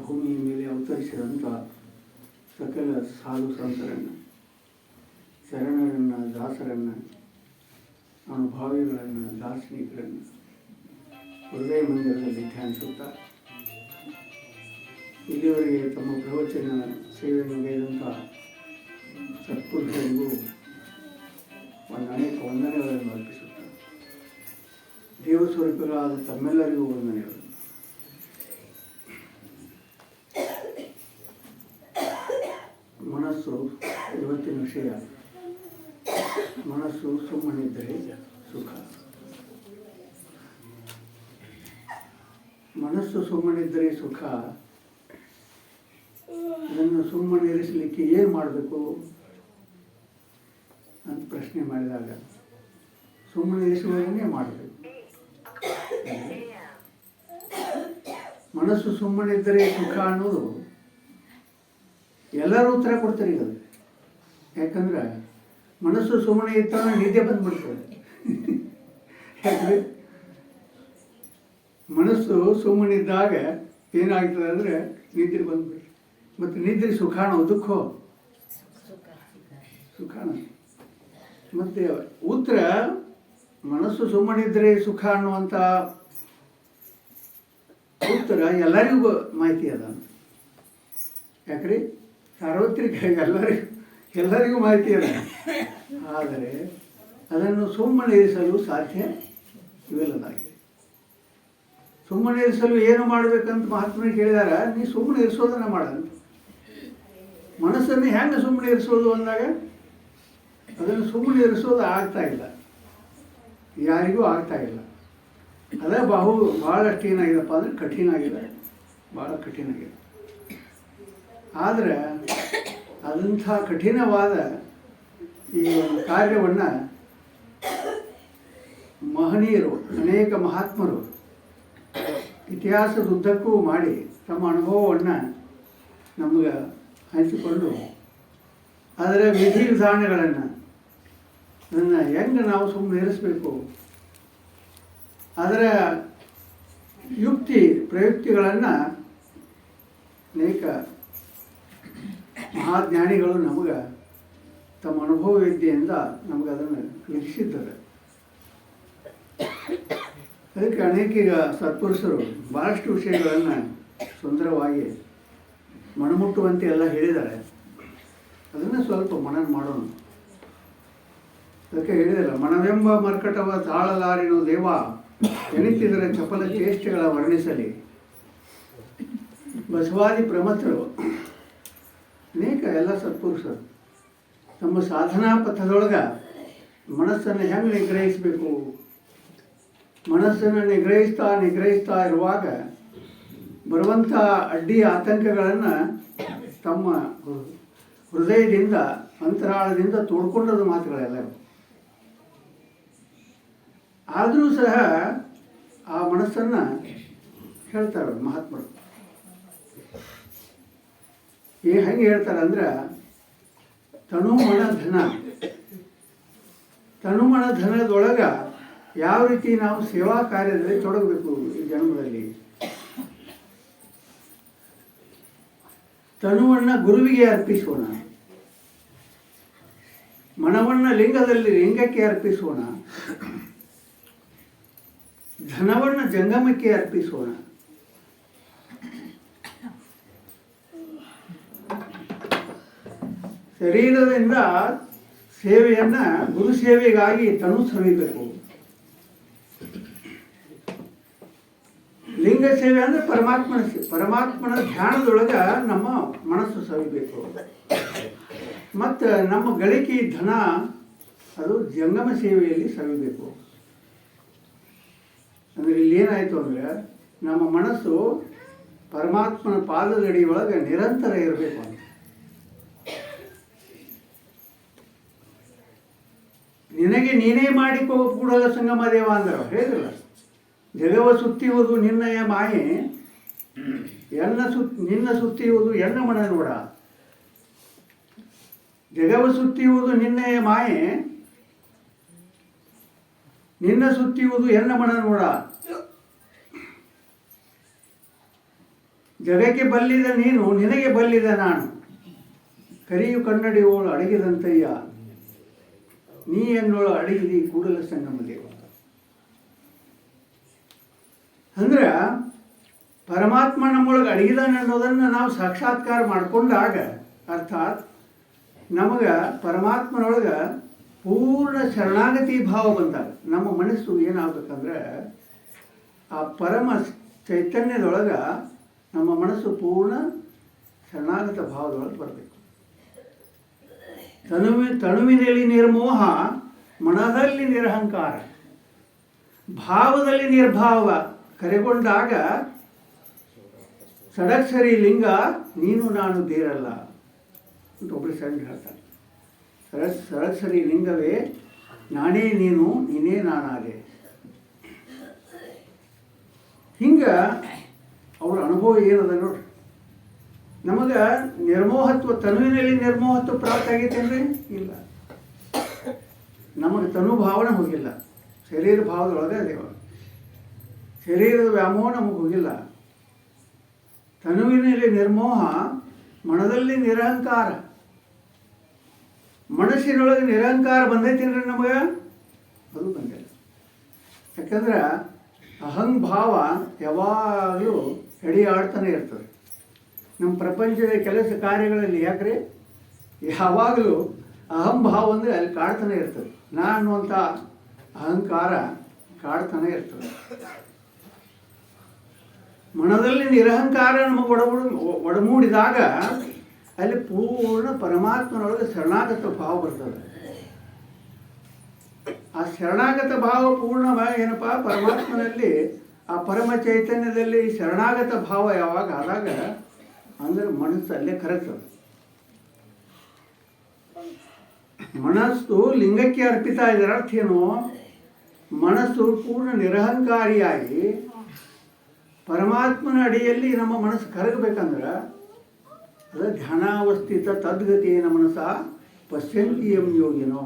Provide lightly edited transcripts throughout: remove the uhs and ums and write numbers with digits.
ಭೂಮಿಯ ಮೇಲೆ ಅವತರಿಸಿದಂಥ ಸಕಲ ಸಾಧು ಸಂತರನ್ನು, ಶರಣರನ್ನು, ದಾಸರನ್ನು, ಅನುಭಾವಿಗಳನ್ನು, ದಾರ್ಶನಿಕರನ್ನು ಹೃದಯ ಮಂದಿರದಲ್ಲಿ ಧ್ಯಾನಿಸುತ್ತಾ ಇಲ್ಲಿವರೆಗೆ ತಮ್ಮ ಪ್ರವಚನ ಸೇವೆಯನ್ನು ಗೈದಂಥ ಸತ್ಪುರುಷರಿಗೂ ಅನೇಕ ವಂದನೆಗಳನ್ನು ಅರ್ಪಿಸುತ್ತಾರೆ. ದೇವಸ್ವರೂಪಗಳಾದ ತಮ್ಮೆಲ್ಲರಿಗೂ ವಂದನೆಗಳು. ಮನಸ್ಸು ಇವತ್ತಿನ ವಿಷಯ. ಮನಸ್ಸು ಸುಮ್ಮನಿದ್ದರೆ ಸುಖ. ಮನಸ್ಸು ಸುಮ್ಮನಿದ್ದರೆ ಸುಖ. ಇದನ್ನು ಸುಮ್ಮನಿರಿಸಲಿಕ್ಕೆ ಏನು ಮಾಡಬೇಕು ಅಂತ ಪ್ರಶ್ನೆ ಮಾಡಿದಾಗ ಸುಮ್ಮನಿರಿಸುವುದನ್ನೇ ಮಾಡಬೇಕು. ಮನಸ್ಸು ಸುಮ್ಮನಿದ್ದರೆ ಸುಖ ಅನ್ನೋದು ಎಲ್ಲರೂ ಉತ್ತರ ಕೊಡ್ತಾರೆ ಈಗ. ಯಾಕಂದ್ರೆ ಮನಸ್ಸು ಸುಮ್ಮನೆ ಇದ್ದಾಗ ನಿದ್ದೆ ಬಂದ್ಬಿಡ್ತದೆ. ಯಾಕಂದರೆ ಮನಸ್ಸು ಸುಮ್ಮನಿದ್ದಾಗ ಏನಾಗ್ತದೆ ಅಂದರೆ ನಿದ್ರೆ ಬಂದ್ಬಿಡ್ತದೆ. ಮತ್ತು ನಿದ್ರೆ ಸುಖಾಣೋ ದುಃಖೋ? ಸುಖಾಣ. ಮತ್ತು ಉತ್ತರ ಮನಸ್ಸು ಸುಮ್ಮನಿದ್ದರೆ ಸುಖ ಅನ್ನುವಂಥ ಉತ್ತರ ಎಲ್ಲರಿಗೂ ಮಾಹಿತಿ ಅದ. ಯಾಕ್ರಿ ಸಾರ್ವತ್ರಿಕ ಎಲ್ಲರಿಗೂ ಮಾಹಿತಿ ಅದ. ಆದರೆ ಅದನ್ನು ಸುಮ್ಮನಿರಿಸಲು ಸಾಧ್ಯ ಇವೆಲ್ಲದಾಗಿದೆ. ಸುಮ್ಮನಿರಿಸಲು ಏನು ಮಾಡಬೇಕಂತ ಮಹಾತ್ಮನಿಗೆ ಕೇಳಿದಾರ. ನೀ ಸುಮ್ಮನೆ ಇರಿಸೋದನ್ನು ಮಾಡಂತ. ಮನಸ್ಸನ್ನು ಹೆಂಗೆ ಸುಮ್ಮನೆ ಇರಿಸೋದು ಅಂದಾಗ ಅದನ್ನು ಸುಮ್ಮನೆ ಇರಿಸೋದು ಆಗ್ತಾ ಇಲ್ಲ, ಯಾರಿಗೂ ಆಗ್ತಾ ಇಲ್ಲ. ಅದೇ ಭಾಳಷ್ಟು ಏನಾಗಿದೆಪ್ಪ ಅಂದರೆ ಕಠಿಣ ಆಗಿದೆ, ಭಾಳ ಕಠಿಣ ಆಗಿದೆ. ಆದರೆ ಅದಂಥ ಕಠಿಣವಾದ ಈ ಒಂದು ಕಾರ್ಯವನ್ನು ಮಹನೀಯರು, ಅನೇಕ ಮಹಾತ್ಮರು ಇತಿಹಾಸದುದ್ದಕ್ಕೂ ಮಾಡಿ ತಮ್ಮ ಅನುಭವವನ್ನು ನಮಗೆ ಹಂಚಿಕೊಂಡು ಅದರ ವಿಧಿವಿಧಾನಗಳನ್ನು ಅದನ್ನು ಹೆಂಗೆ ನಾವು ಸುಮ್ಮನೆ ಇರಿಸಬೇಕು, ಅದರ ಯುಕ್ತಿ ಪ್ರಯುಕ್ತಿಗಳನ್ನು ಅನೇಕ ಮಹಾಜ್ಞಾನಿಗಳು ನಮಗೆ ತಮ್ಮ ಅನುಭವ ವಿದ್ಯೆಯಿಂದ ನಮಗದನ್ನು ತಿಳಿಸಿದ್ದಾರೆ. ಅದಕ್ಕೆ ಅನೇಕ ಈಗ ಸತ್ಪುರುಷರು ಭಾಳಷ್ಟು ವಿಷಯಗಳನ್ನು ಸುಂದರವಾಗಿ ಮನಮುಟ್ಟುವಂತೆ ಎಲ್ಲ ಹೇಳಿದ್ದಾರೆ. ಅದನ್ನು ಸ್ವಲ್ಪ ಮನನ ಮಾಡೋಣ. ಅದಕ್ಕೆ ಹೇಳಿದಲ್ಲ, ಮನವೆಂಬ ಮರ್ಕಟವ ತಾಳಲಾರಿನೋ ದೇವ, ಎನಿತಿದರ ಚಪಲ ಚೇಷ್ಟೆಗಳ ವರ್ಣಿಸಲಿ. ಬಸವಾದಿ ಪ್ರಮಥರು, ಅನೇಕ ಎಲ್ಲ ಸತ್ಪುರುಷರು ತಮ್ಮ ಸಾಧನಾ ಪಥದೊಳಗೆ ಮನಸ್ಸನ್ನು ಹೆಂಗೆ ನಿಗ್ರಹಿಸಬೇಕು, ಮನಸ್ಸನ್ನು ನಿಗ್ರಹಿಸ್ತಾ ಇರುವಾಗ ಬರುವಂಥ ಅಡ್ಡಿ ಆತಂಕಗಳನ್ನು ತಮ್ಮ ಹೃದಯದಿಂದ, ಅಂತರಾಳದಿಂದ ತೋಡ್ಕೊಂಡದ ಮಾತುಗಳೆಲ್ಲ. ಆದರೂ ಸಹ ಆ ಮನಸ್ಸನ್ನು ಹೇಳ್ತಾರೆ ಮಹಾತ್ಮರು. ಹೆಂಗೆ ಹೇಳ್ತಾರೆ ಅಂದ್ರೆ, ತನುಮನ ಧನದೊಳಗೆ ಯಾವ ರೀತಿ ನಾವು ಸೇವಾ ಕಾರ್ಯದಲ್ಲಿ ತೊಡಗಬೇಕು ಈ ಜನ್ಮದಲ್ಲಿ. ತನುವನ್ನು ಗುರುವಿಗೆ ಅರ್ಪಿಸೋಣ, ಮನವನ್ನು ಲಿಂಗಕ್ಕೆ ಅರ್ಪಿಸೋಣ, ಧನವನ್ನು ಜಂಗಮಕ್ಕೆ ಅರ್ಪಿಸೋಣ. ಶರೀರದಿಂದ ಸೇವೆಯನ್ನು ಗುರು ಸೇವೆಗಾಗಿ ತನು ಸವಿಬೇಕು. ಲಿಂಗ ಸೇವೆ ಅಂದರೆ ಪರಮಾತ್ಮನ ಧ್ಯಾನದೊಳಗೆ ನಮ್ಮ ಮನಸ್ಸು ಸವಿಬೇಕು. ಮತ್ತು ನಮ್ಮ ಗಳಿಕೆ ಧನ ಅದು ಜಂಗಮ ಸೇವೆಯಲ್ಲಿ ಸವಿಬೇಕು. ಅಂದರೆ ಇಲ್ಲಿ ಏನಾಯಿತು ಅಂದರೆ, ನಮ್ಮ ಮನಸ್ಸು ಪರಮಾತ್ಮನ ಪಾದದಡಿಯೊಳಗೆ ನಿರಂತರ ಇರಬೇಕು ಅಂತ. ನಿನಗೆ ನೀನೇ ಮಾಡಿಕೋ ಕೂಡಲ ಸಂಗಮ ದೇವ ಅಂದ್ರೆ ಹೇಳಿದ್ರಲ್ಲ. ಜಗವ ಸುತ್ತಿಯುವುದು ನಿನ್ನಯ ಮಾಯೆ, ನಿನ್ನ ಸುತ್ತಿಯುವುದು ಎನ್ನ ಮನ ನೋಡ. ಜಗವ ಸುತ್ತಿಯುವುದು ನಿನ್ನಯ ಮಾಯೆ, ನಿನ್ನ ಸುತ್ತಿಯುವುದು ಎನ್ನ ಮನ ನೋಡ. ಜಗಕ್ಕೆ ಬಲ್ಲಿದ ನೀನು ನಿನಗೆ ಬಲ್ಲಿದ ನಾನು, ಕರಿಯು ಕನ್ನಡಿಯೋಳು ಅಡಗಿದಂತಯ್ಯ, ನೀ ಎನ್ನೋಳು ಅಡಗಿದಿ ಕೂಡಲ ಸಂಗಮ ದೇವ. ಅಂದ್ರೆ ಪರಮಾತ್ಮ ನಮ್ಮೊಳಗೆ ಅಡಗಿದಾನೆ ಅನ್ನೋದನ್ನು ನಾವು ಸಾಕ್ಷಾತ್ಕಾರ ಮಾಡಿಕೊಂಡಾಗ, ಅರ್ಥಾತ್ ನಮಗೆ ಪರಮಾತ್ಮನೊಳಗೆ ಪೂರ್ಣ ಶರಣಾಗತಿ ಭಾವ ಬಂದಾಗ ನಮ್ಮ ಮನಸ್ಸು ಏನಾಗಬೇಕಂದ್ರೆ ಆ ಪರಮ ಚೈತನ್ಯದೊಳಗೆ ನಮ್ಮ ಮನಸ್ಸು ಪೂರ್ಣ ಶರಣಾಗತ ಭಾವದೊಳಗೆ ಬರಬೇಕು. ತನುವಿನಲ್ಲಿ ನಿರ್ಮೋಹ, ಮನದಲ್ಲಿ ನಿರಹಂಕಾರ, ಭಾವದಲ್ಲಿ ನಿರ್ಭಾವ ಕರೆಗೊಂಡಾಗ ಷಡಕ್ಷರಿ ಲಿಂಗ ನೀನು ನಾನು ಬೇರಲ್ಲ ಅಂತ ಒಬ್ಬರು ಸಣ್ಣ ಹೇಳ್ತಾರೆ. ಷಡಕ್ಷರಿ ಲಿಂಗವೇ ನಾನೇ ನೀನು, ನೀನೇ ನಾನಾದೆ. ಹಿಂಗೆ ಅವ್ರ ಅನುಭವ ಏನದ ನೋಡ್ರಿ. ನಮಗೆ ನಿರ್ಮೋಹತ್ವ, ತನುವಿನಲ್ಲಿ ನಿರ್ಮೋಹತ್ವ ಪ್ರಾಪ್ತಿ ಆಗೈತೇನ್ರಿ? ಇಲ್ಲ. ನಮಗೆ ತನು ಭಾವನೆ ಹೋಗಿಲ್ಲ, ಶರೀರ ಭಾವದೊಳಗೆ ಅದೇವ. ಶರೀರದ ವ್ಯಾಮೋಹ ನಮಗೆ ಹೋಗಿಲ್ಲ. ತನುವಿನಲ್ಲಿ ನಿರ್ಮೋಹ, ಮನದಲ್ಲಿ ನಿರಹಂಕಾರ. ಮನಸ್ಸಿನೊಳಗೆ ನಿರಹಂಕಾರ ಬಂದೈತೇನ್ರಿ ನಮಗೆ? ಅದು ಬಂದಿಲ್ಲ. ಯಾಕಂದ್ರೆ ಅಹಂಭಾವ ಯಾವಾಗಲೂ ಎಡೆಯಾಡ್ತಾನೆ ಇರ್ತದೆ ನಮ್ಮ ಪ್ರಪಂಚದ ಕೆಲಸ ಕಾರ್ಯಗಳಲ್ಲಿ. ಯಾಕ್ರೆ ಯಾವಾಗಲೂ ಅಹಂಭಾವ ಅಂದರೆ ಅಲ್ಲಿ ಕಾಡ್ತಾನೆ ಇರ್ತದೆ. ನಾನು ಅನ್ನುವಂಥ ಅಹಂಕಾರ ಕಾಡ್ತಾನೆ ಇರ್ತದೆ. ಮನದಲ್ಲಿ ನಿರಹಂಕಾರ ನಮಗೆ ಒಡಮೂಡಿದಾಗ ಅಲ್ಲಿ ಪೂರ್ಣ ಪರಮಾತ್ಮನೊಳಗೆ ಶರಣಾಗತ ಭಾವ ಬರ್ತದೆ. ಆ ಶರಣಾಗತ ಭಾವ ಪೂರ್ಣ ಏನಪ್ಪ, ಪರಮಾತ್ಮನಲ್ಲಿ ಆ ಪರಮ ಚೈತನ್ಯದಲ್ಲಿ ಶರಣಾಗತ ಭಾವ ಯಾವಾಗ ಆದಾಗ ಅಂದ್ರೆ ಮನಸ್ಸಲ್ಲೇ ಕರಗ್ತದೆ. ಮನಸ್ಸು ಲಿಂಗಕ್ಕೆ ಅರ್ಪಿತ. ಇದರ ಅರ್ಥ ಏನು? ಮನಸ್ಸು ಪೂರ್ಣ ನಿರಹಂಕಾರಿಯಾಗಿ ಪರಮಾತ್ಮನ ಅಡಿಯಲ್ಲಿ ನಮ್ಮ ಮನಸ್ಸು ಕರಗಬೇಕಂದ್ರೆ ಅದು ಧ್ಯಾನಾವಸ್ಥಿತ ತದ್ಗತಿಯೇನ ಮನಸ್ಸ ಪಶ್ಯಂತಿಯಂ ಯೋಗಿನೋ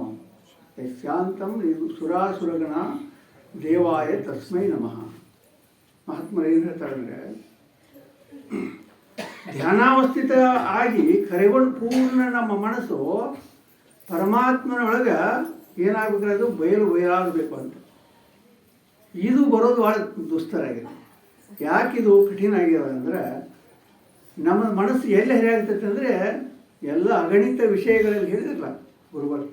ಶಾಂತಂ ಸುರಾಸುರಗಣ ದೇವಾಯ ತಸ್ಮೈ ನಮಃ. ಮಹಾತ್ಮರು ಏನು ಹೇಳ್ತಾರೆ ಅಂದರೆ, ಧ್ಯಾನಾವಸ್ಥಿತ ಆಗಿ ಕರೆಗೊಂಡು ಪೂರ್ಣ ನಮ್ಮ ಮನಸ್ಸು ಪರಮಾತ್ಮನೊಳಗೆ ಏನಾಗಬೇಕು, ಅದು ಬಯಲಾಗಬೇಕು ಅಂತ. ಇದು ಬರೋದು ಭಾಳ ದುಸ್ತರ ಆಗಿದೆ. ಯಾಕಿದು ಕಠಿಣ ಆಗಿದೆ ಅಂದರೆ, ನಮ್ಮ ಮನಸ್ಸು ಎಲ್ಲಿ ಹರಿಯಾಗ್ತೈತೆ ಅಂದರೆ ಎಲ್ಲ ಅಗಣಿತ ವಿಷಯಗಳಲ್ಲಿ ಹೇಳಿದ್ರಲ್ಲ ಗುರುಗಳು,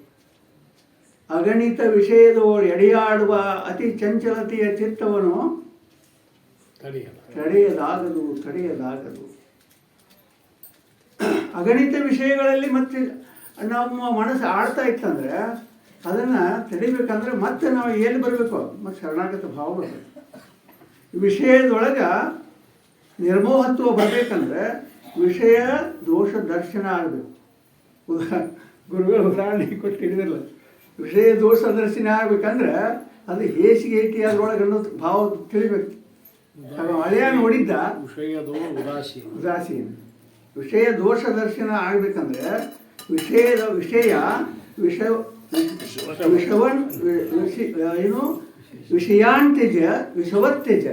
ಅಗಣಿತ ವಿಷಯದೋಳು ಎಡೆಯಾಡುವ ಅತಿ ಚಂಚಲತೆಯ ಚಿತ್ತವನ್ನು ತಡೆಯಲಾಗದು. ಅಗಣಿತ ವಿಷಯಗಳಲ್ಲಿ ಮತ್ತೆ ನಮ್ಮ ಮನಸ್ಸು ಆಡ್ತಾ ಇತ್ತಂದ್ರೆ ಅದನ್ನು ತಡಿಬೇಕಂದ್ರೆ ಮತ್ತೆ ನಾವು ಎಲ್ಲಿ ಬರಬೇಕು? ಮತ್ತು ಶರಣಾಗತ ಭಾವ ಬರಬೇಕು. ವಿಷಯದೊಳಗೆ ನಿರ್ಮೋಹತ್ವ ಬರಬೇಕಂದ್ರೆ ವಿಷಯ ದೋಷ ದರ್ಶನ ಆಗಬೇಕು. ಗುರುಗಳು ಉದಾಹರಣೆ ಕೊಟ್ಟು ಹಿಡಿದಿರಲ್ಲ, ವಿಷಯ ದೋಷ ದರ್ಶನ ಆಗ್ಬೇಕಂದ್ರೆ ಅದು ಹೇಸಿಗೆ ಐತಿ ಅದರೊಳಗೆ ಅನ್ನೋ ಭಾವ ತಿಳಿಬೇಕು. ಹಳೆಯ ನೋಡಿದ್ದ ಉದಾಸೀನ. ವಿಷಯ ದೋಷ ದರ್ಶನ ಆಗ್ಬೇಕಂದ್ರೆ ವಿಷಯಾಂತ್ಯಜ ವಿಷವತ್ಯಜ.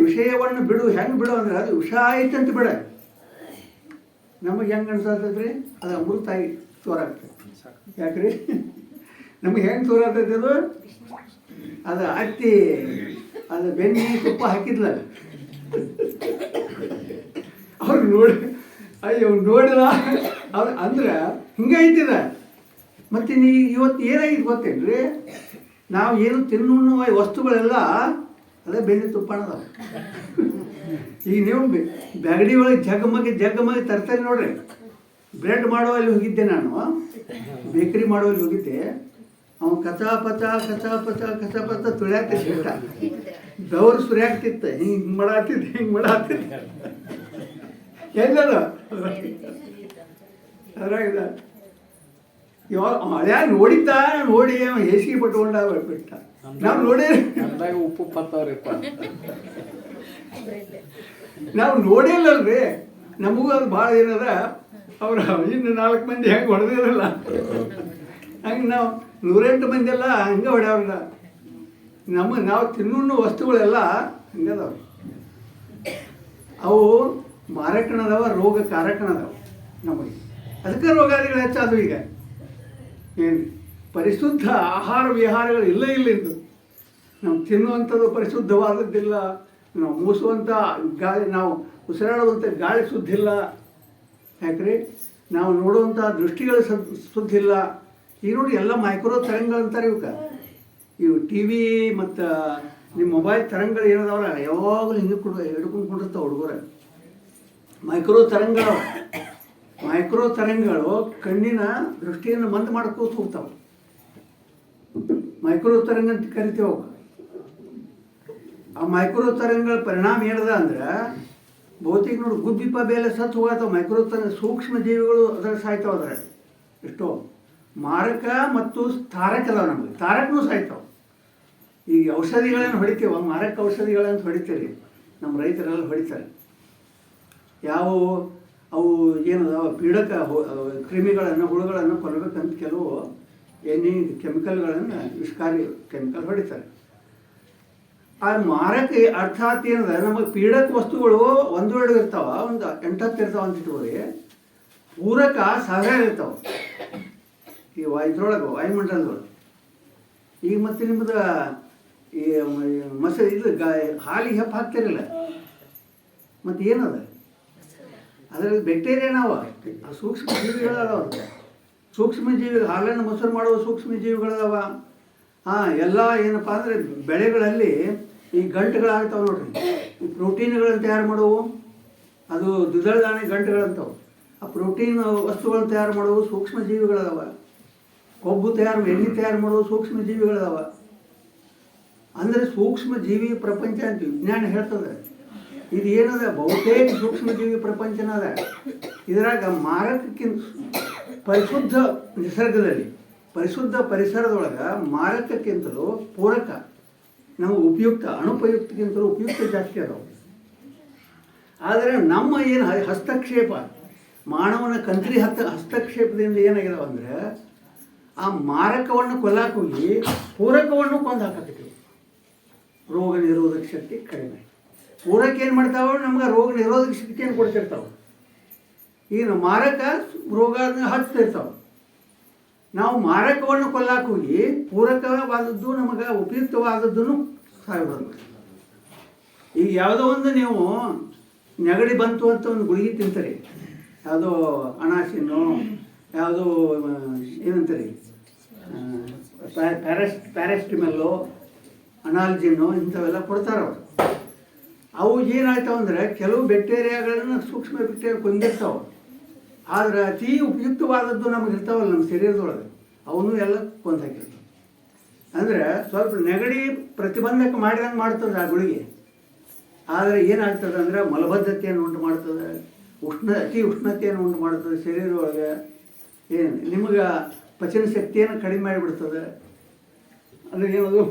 ವಿಷಯವನ್ನು ಬಿಡು. ಹೆಂಗೆ ಬಿಡು ಅಂದ್ರೆ ಅದು ವಿಷ ಆಯ್ತಂತ ಬಿಡ. ನಮಗೆ ಹೆಂಗೆ ಅನ್ಸತ್ತದ್ರಿ? ಅದು ಅಮೃತಾಗಿ ತೋರಾಗ್ತದೆ. ಯಾಕ್ರಿ ನಮಗೆ ಹೆಂಗೆ ತೋರಾಗ್ತೈತೆ? ಅದು ಅತ್ತಿ ಅದು ಬೆನ್ನಿ ತುಪ್ಪ ಹಾಕಿದ್ಲ ಅವ್ರು ನೋಡಿ, ಅಯ್ಯೋ ನೋಡಿದ ಅವ್ರು ಅಂದ್ರೆ ಹಿಂಗೆ ಐತಿದ. ಮತ್ತು ಇವತ್ತು ಏನಾಗಿದ್ದು ಗೊತ್ತೇನ್ರಿ? ನಾವು ಏನು ತಿನ್ನುವ ವಸ್ತುಗಳೆಲ್ಲ ಅದೇ ಬೆಣ್ಣೆ ತುಪ್ಪ ಅನ್ನೋದು. ಈಗ ನೀವು ಬ್ಯಾಗಡಿ ಒಳಗೆ ಜಗ್ಗಮಗೆ ತರ್ತಾರೆ ನೋಡ್ರಿ. ಬ್ರೆಡ್ ಮಾಡುವಲ್ಲಿ ಹೋಗಿದ್ದೆ ನಾನು, ಬೇಕರಿ ಮಾಡುವಲ್ಲಿ ಹೋಗಿದ್ದೆ. ಅವನು ಕಚಾಪಚ ತುಳಿಯಾಗ್ತಿದ್ದ, ಬೆವರು ಸುರಿಯಾಗ್ತಿತ್ತು. ಹಿಂಗೆ ಮಾಡಾತಿದ್ದೆ ಎಲ್ಲದ ಅದ್ರಾಗಿದ. ಇವಾಗ ಹಳೆಯ ನೋಡಿದ್ದ, ನೋಡಿ ಹೇಸಿಗೆ ಪಟ್ಕೊಂಡ ಬಿಟ್ಟ. ನಾವು ನೋಡಿ ಉಪ್ಪು ಪತ್ತವ್ರಿಪ್ಪ, ನಾವು ನೋಡಿಲ್ಲಲ್ರಿ. ನಮಗೂ ಅದು ಭಾಳ ಏನದ, ಅವ್ರು ಇನ್ನು 4 ಮಂದಿ ಹೆಂಗೆ ಹೊಡೆದಿರಲ್ಲ ಹಂಗೆ ನಾವು 108 ಮಂದಿ ಎಲ್ಲ ಹಂಗೆ ಹೊಡೆಯವ್ರಲ್ಲ. ನಾವು ತಿನ್ನೋ ವಸ್ತುಗಳೆಲ್ಲ ಹಿಂಗದಾವ. ಅವು ಮಾರಕನದವ, ರೋಗ ಕಾರಕನದವ ನಮಗೆ. ಅದಕ್ಕೆ ರೋಗಾದಿಗಳು ಹೆಚ್ಚಾದವು. ಈಗ ಏನು ಪರಿಶುದ್ಧ ಆಹಾರ ವಿಹಾರಗಳು ಇಲ್ಲ ಇಲ್ಲಿಂದು. ನಾವು ತಿನ್ನುವಂಥದ್ದು ಪರಿಶುದ್ಧವಾದದ್ದಿಲ್ಲ, ನಾವು ಮೂಸುವಂಥ ಗಾಳಿ, ನಾವು ಉಸಿರಾಡುವಂಥ ಗಾಳಿ ಶುದ್ಧಿಲ್ಲ. ಯಾಕ್ರಿ ನಾವು ನೋಡುವಂಥ ದೃಷ್ಟಿಗಳು ಶುದ್ಧಿಲ್ಲ. ಈಗ ನೋಡಿ ಎಲ್ಲ ಮೈಕ್ರೋ ತರಂಗಗಳಂತಾರೆ ಇವಕ್ಕೆ. ಇವು ಟಿ ವಿ ಮತ್ತು ನಿಮ್ಮ ಮೊಬೈಲ್ ತರಂಗಗಳು ಏನದಾವಲ್ಲ, ಯಾವಾಗಲೂ ಹಿಂಗೆ ಹಿಡ್ಕೊಂಡು ಕೊಂಡಿರ್ತಾವೆ ಹುಡುಗರು. ಮೈಕ್ರೋ ತರಂಗಗಳು ಕಣ್ಣಿನ ದೃಷ್ಟಿಯನ್ನು ಮಂದ ಮಾಡ್ಕೋತ ಹೋಗ್ತಾವೆ. ಮೈಕ್ರೋ ತರಂಗ ಅಂತ ಕರಿತೇವೆ ಅವು. ಆ ಮೈಕ್ರೋ ತರಂಗಗಳ ಪರಿಣಾಮ ಏನದ ಅಂದ್ರೆ ಬಹುತೇಕ ನೋಡಿ ಗುಬ್ಬಿಪ್ಪ ಬೇಲೆ ಸತ್ತು ಹೋಗತ್ತವ. ಮೈಕ್ರೋ ತರಂಗ ಸೂಕ್ಷ್ಮ ಜೀವಿಗಳು ಅದರ ಸಾಯ್ತಾವ. ಅದರ ಎಷ್ಟೋ ಮಾರಕ ಮತ್ತು ತಾರಕ ಅದಾವ. ನಮಗೆ ತಾರಕನೂ ಸಾಯ್ತಾವ. ಈಗ ಔಷಧಿಗಳನ್ನು ಹೊಡಿತೇವೆ, ಮಾರಕ ಔಷಧಿಗಳಂತ ಹೊಡಿತೀರಿ. ನಮ್ಮ ರೈತರೆಲ್ಲ ಹೊಡಿತಾರೆ. ಯಾವುವು ಅವು ಏನದಾವ ಪೀಡಕ ಕ್ರಿಮಿಗಳನ್ನು, ಹುಳುಗಳನ್ನು ಕೊಲ್ಲಬೇಕಂತ ಕೆಲವು ಎಣ್ಣೆ ಕೆಮಿಕಲ್ಗಳನ್ನು, ವಿಷಕಾರಿ ಕೆಮಿಕಲ್ ಹೊಡಿತಾರೆ. ಆ ಮಾರಕ ಅರ್ಥಾತ್ ಏನದ, ನಮಗೆ ಪೀಡಕ ವಸ್ತುಗಳು 1-2 ಇರ್ತಾವ, ಒಂದು 8-10 ಇರ್ತಾವ ಅಂತ ಇಟ್ಕೊಳ್ಳಿ. ಪೂರಕ 1000 ಇರ್ತಾವ ಈ ಇದ್ರೊಳಗೆ, ವಾಯುಮಂಡಲದೊಳಗೆ. ಈಗ ಮತ್ತೆ ನಿಮ್ಮದು ಈ ಇದು ಹಾಲಿಗೆ ಹೆಪ್ಪು ಹಾಕ್ತಿರಲ್ಲ, ಮತ್ತು ಏನದ ಅದರಲ್ಲಿ ಬ್ಯಾಕ್ಟೀರಿಯಾನವ, ಆ ಸೂಕ್ಷ್ಮ ಜೀವಿಗಳದಾವ. ಸೂಕ್ಷ್ಮ ಜೀವಿಗಳು ಹಾಲನ್ನು ಮೊಸರು ಮಾಡುವ ಸೂಕ್ಷ್ಮ ಜೀವಿಗಳದಾವ. ಎಲ್ಲ ಏನಪ್ಪ ಅಂದರೆ ಬೆಳೆಗಳಲ್ಲಿ ಈ ಗಂಟುಗಳಾಗ್ತಾವೆ ನೋಡ್ರಿ. ಈ ಪ್ರೋಟೀನ್ಗಳನ್ನು ತಯಾರು ಮಾಡುವು, ಅದು ದ್ವಿದಳ ಧಾನ್ಯ ಗಂಟುಗಳಂತವು. ಆ ಪ್ರೋಟೀನ್ ವಸ್ತುಗಳನ್ನು ತಯಾರು ಮಾಡುವು ಸೂಕ್ಷ್ಮ ಜೀವಿಗಳದಾವ. ಕೊಬ್ಬು ಎಣ್ಣೆ ತಯಾರು ಮಾಡುವ ಸೂಕ್ಷ್ಮ ಜೀವಿಗಳದಾವ. ಅಂದರೆ ಸೂಕ್ಷ್ಮ ಜೀವಿ ಪ್ರಪಂಚ ಅಂತ ವಿಜ್ಞಾನ ಹೇಳ್ತದೆ. ಇದು ಏನದ, ಬಹುತೇಕ ಸೂಕ್ಷ್ಮ ಜೀವಿ ಪ್ರಪಂಚನ ಅದ. ಇದರಾಗ ಮಾರಕಕ್ಕಿಂತ ಪರಿಶುದ್ಧ ನಿಸರ್ಗದಲ್ಲಿ, ಪರಿಶುದ್ಧ ಪರಿಸರದೊಳಗೆ ಮಾರಕಕ್ಕಿಂತಲೂ ಪೂರಕ, ನಮಗೆ ಉಪಯುಕ್ತ, ಅನುಪಯುಕ್ತಕ್ಕಿಂತಲೂ ಉಪಯುಕ್ತ ಜಾಸ್ತಿ ಅದಾವೆ. ಆದರೆ ನಮ್ಮ ಏನು ಹಸ್ತಕ್ಷೇಪ, ಮಾನವನ ಹಸ್ತಕ್ಷೇಪದಿಂದ ಏನಾಗಿದಾವೆ ಅಂದರೆ ಆ ಮಾರಕವನ್ನು ಕೊಲ್ಲಾಕ ಹೋಗಿ ಪೂರಕವನ್ನು ಕೊಂದು ಹಾಕತ್ತೀವಿ. ರೋಗ ನಿರೋಧಕ ಶಕ್ತಿ ಕಡಿಮೆ. ಪೂರಕ ಏನು ಮಾಡ್ತಾವೆ, ನಮ್ಗೆ ರೋಗ ನಿರೋಧಕ ಶಕ್ತಿಯನ್ನು ಕೊಡ್ತಿರ್ತಾವೆ. ಈಗ ಮಾರಕ ರೋಗ ಹಚ್ತಿರ್ತಾವೆ. ನಾವು ಮಾರಕವನ್ನು ಕೊಲ್ಲಾಕ ಹೋಗಿ ಪೂರಕವಾದದ್ದು, ನಮಗೆ ಉಪಯುಕ್ತವಾದದ್ದನ್ನು ಸಾಯ್ಬಿಡೋದು. ಈಗ ಯಾವುದೋ ಒಂದು ನೀವು ನೆಗಡಿ ಬಂತು ಅಂತ ಒಂದು ಗುಳಿಗೆ ತಿಂತೀರಿ, ಯಾವುದೋ ಅನಾಸಿನ್ನು, ಯಾವುದೋ ಏನಂತೀರಿ ಪ್ಯಾರಾಸ್ಟಿಮಲ್ಲು, ಅನಾಲ್ಜಿನ್ನು, ಇಂಥವೆಲ್ಲ ಕೊಡ್ತಾರವ್ರು. ಅವು ಏನಾಗ್ತಾವೆ ಅಂದರೆ ಕೆಲವು ಬ್ಯಾಕ್ಟೀರಿಯಾಗಳನ್ನು, ಸೂಕ್ಷ್ಮ ಬ್ಯಾಕ್ಟೀರಿಯಾ ಕೊಂದಿರ್ತಾವೆ. ಆದರೆ ಅತಿ ಉಪಯುಕ್ತವಾದದ್ದು ನಮಗೆ ಇರ್ತಾವಲ್ಲ ನಮ್ಮ ಶರೀರದೊಳಗೆ, ಅವನು ಎಲ್ಲ ಕೊಂದು ಹಾಕಿರ್ತಾವೆ. ಅಂದರೆ ಸ್ವಲ್ಪ ನೆಗಡಿ ಪ್ರತಿಬಂಧಕ ಮಾಡಿದಂಗೆ ಮಾಡ್ತದೆ ಆ ಗುಳಿಗೆ. ಆದರೆ ಏನಾಗ್ತದೆ ಅಂದರೆ ಮಲಬದ್ಧತೆಯನ್ನು ಉಂಟು ಮಾಡ್ತದೆ, ಅತಿ ಉಷ್ಣತೆಯನ್ನು ಉಂಟು ಮಾಡ್ತದೆ ಶರೀರದೊಳಗೆ. ನಿಮಗೆ ಪಚನ ಶಕ್ತಿಯನ್ನು ಕಡಿಮೆ ಮಾಡಿಬಿಡ್ತದೆ. ಅಂದರೆ ಏನದು